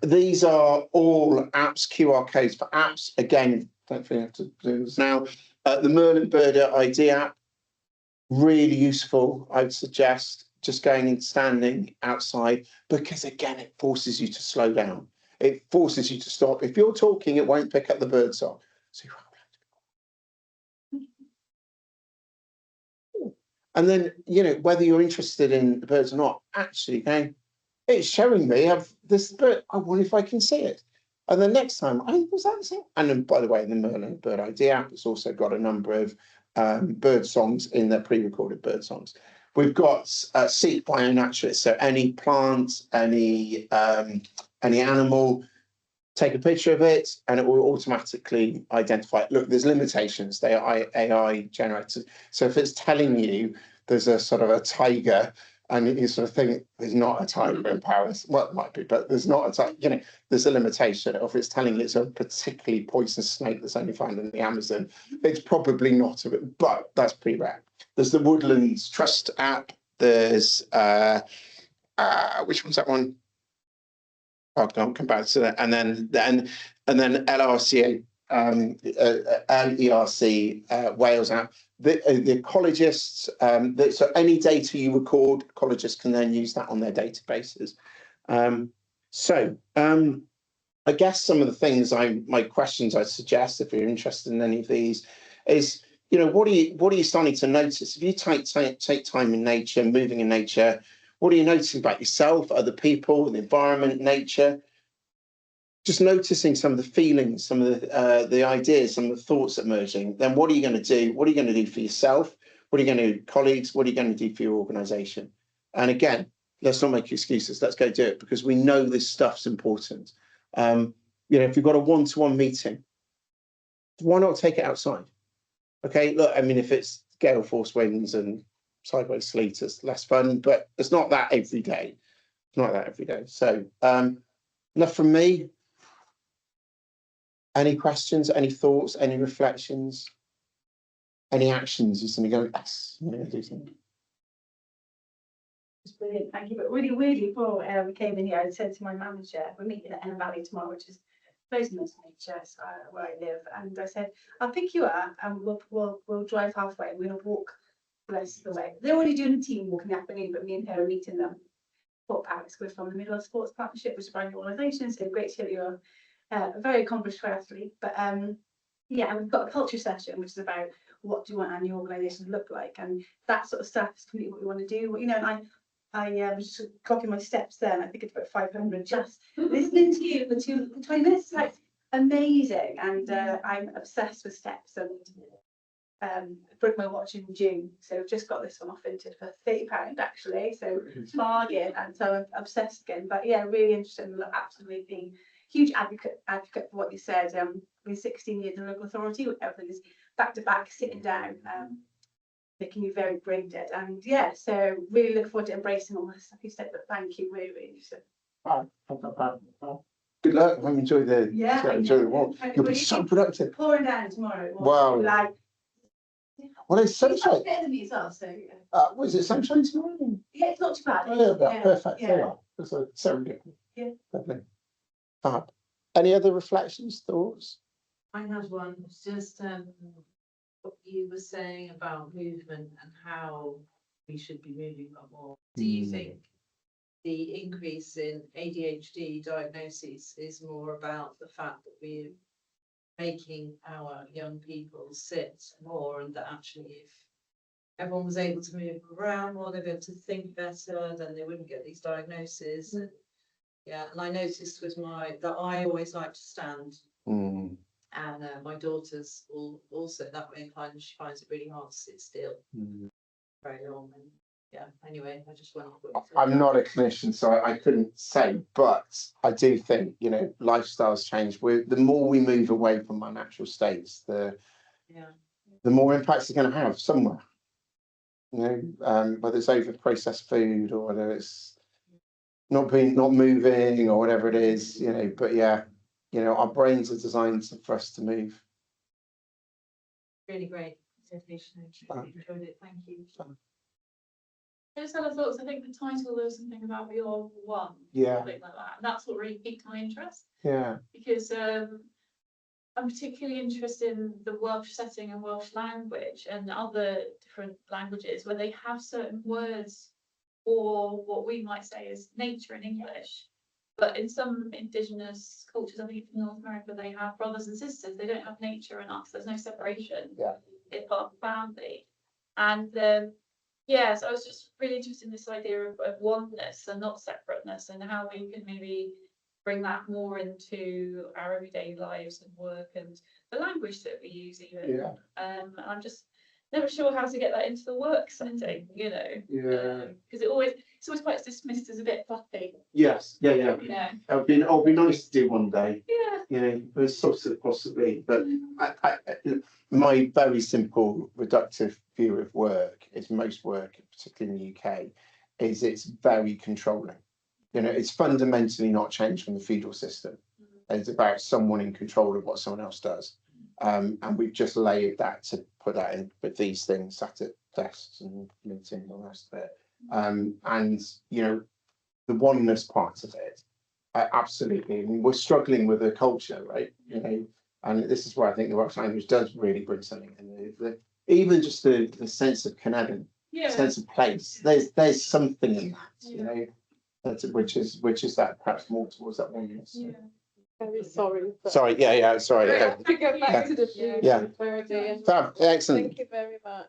these are all apps, QR codes for apps. Again, don't think I have to do this now. The Merlin Birder ID app, really useful. I would suggest just going and standing outside because again, it forces you to slow down. It forces you to stop. If you're talking, it won't pick up the bird song. So and then, you know, whether you're interested in the birds or not, actually going, it's showing me I've this bird. I wonder if I can see it. And then next time, was that the same? And then, by the way, in the Merlin Bird ID app, it's also got a number of bird songs in their pre-recorded bird songs. We've got seek bionaturalists, so any plant, any animal, take a picture of it, and it will automatically identify it. Look, there's limitations. They are AI generated. So if it's telling you there's a sort of a tiger, and you sort of think there's not a tiger in Paris, well, it might be, but there's not a tiger. You know, there's a limitation. Or if it's telling you it's a particularly poisonous snake that's only found in the Amazon, it's probably not of it, but that's pretty rare. There's the Woodlands Trust app. There's which one's that one? I'll come back to that. And then LRCA, LERC Wales app. The ecologists. So any data you record, ecologists can then use that on their databases. I guess some of the things my questions I suggest, if you're interested in any of these, is, you know, what are you starting to notice? If you take time in nature, moving in nature, what are you noticing about yourself, other people, the environment, nature? Just noticing some of the feelings, some of the ideas, some of the thoughts emerging. Then what are you going to do? What are you going to do for yourself? What are you going to do, colleagues? What are you going to do for your organisation? And again, let's not make excuses. Let's go do it because we know this stuff's important. You know, if you've got a one-to-one meeting, why not take it outside? Okay, look, I mean, if it's gale force winds and sideways sleet, it's less fun, but it's not that every day. It's not that every day. So enough from me. Any questions, any thoughts, any reflections, any actions? You're going to go, yes, I'm going to do something. It's brilliant, thank you. But really weirdly, before we came in here, I said to my manager, we're meeting at Enna Valley tomorrow, which is close to nature, where I live, and I said, I'll pick you up and we'll drive halfway. We're going to walk the rest of the way. They're already doing a team walk in the afternoon, but me and her are meeting them. Sport Paris, we're from the Midlands Sports Partnership, which is a brand new organisation, so great to hear you're a very accomplished athlete. But yeah, and we've got a culture session, which is about what do you want our new organisation to look like, and that sort of stuff is completely what we want to do. You know, and I was just clocking my steps there, and I think it's about 500 just listening to you for 20 minutes. Like amazing, and I'm obsessed with steps, and broke my watch in June, so I've just got this one off vintage for £30 actually, so bargain, and so I'm obsessed again. But yeah, really interested and absolutely being huge advocate for what you said. Been 16 years in local authority, everything is back to back, sitting down, making you very brain dead. And yeah, so really look forward to embracing all this stuff you said. But thank you, really, really interested. Good luck. I enjoy the enjoy the walk. You'll be so productive. Pouring down tomorrow. Wow. Like, well, it's sunshine. better than me as well, so Was it sunshine tomorrow? yeah, it's not too bad. Oh, yeah, perfect. Yeah. There you are. It's so good. Yeah. Lovely. Any other reflections, thoughts? I had one. It's just what you were saying about movement and how we should be moving a lot more. Do you think the increase in ADHD diagnoses is more about the fact that we're making our young people sit more, and that actually if everyone was able to move around more, they'd be able to think better, then they wouldn't get these diagnoses. And yeah, and I noticed with that I always like to stand. Mm. And my daughter's also that way inclined, and she finds it really hard to sit still very long. And yeah, anyway, I just wondered what you thought. I'm not a clinician, so I couldn't say, but I do think, you know, lifestyles change. The more we move away from our natural states, the more impact it's going to have somewhere. You know, whether it's over processed food or whether it's not moving or whatever it is, you know, but yeah, you know, our brains are designed for us to move. Really great presentation. I enjoyed it. Thank you. I just had a thought. I think the title was something about we all one. Yeah. Something like that. And that's what really piqued my interest. Yeah. Because I'm particularly interested in the Welsh setting and Welsh language and other different languages where they have certain words or what we might say is nature in English. But in some indigenous cultures, I think in North America, they have brothers and sisters. They don't have nature and us. There's no separation. Yeah. It's part of the family. And yeah, so I was just really interested in this idea of oneness and not separateness, and how we can maybe bring that more into our everyday lives and work and the language that we use even. Yeah. And I'm just never sure how to get that into the work setting, you know. Yeah. Because it's always quite dismissed as a bit fluffy. Yes. Yeah. Yeah. Yeah. It'll be nice to do one day. Yeah. You know, there's sort of possibly, but my very simple reductive view of work is most work, particularly in the UK, is it's very controlling. You know, it's fundamentally not changed from the feudal system. It's about someone in control of what someone else does. And we've just layered that to put that in with these things, sat at desks and meetings and all the rest of it. And, you know, the oneness part of it, absolutely. I mean, we're struggling with the culture, right? You know, and this is where I think the Welsh language does really bring something in. Even just the sense of Cynefin, sense of place. There's something in that, you know, which is that perhaps more towards that oneness. Yeah. Very sorry. Sorry, sorry. We have to go back to the food. Yeah. Very Fab, excellent. Thank you very much.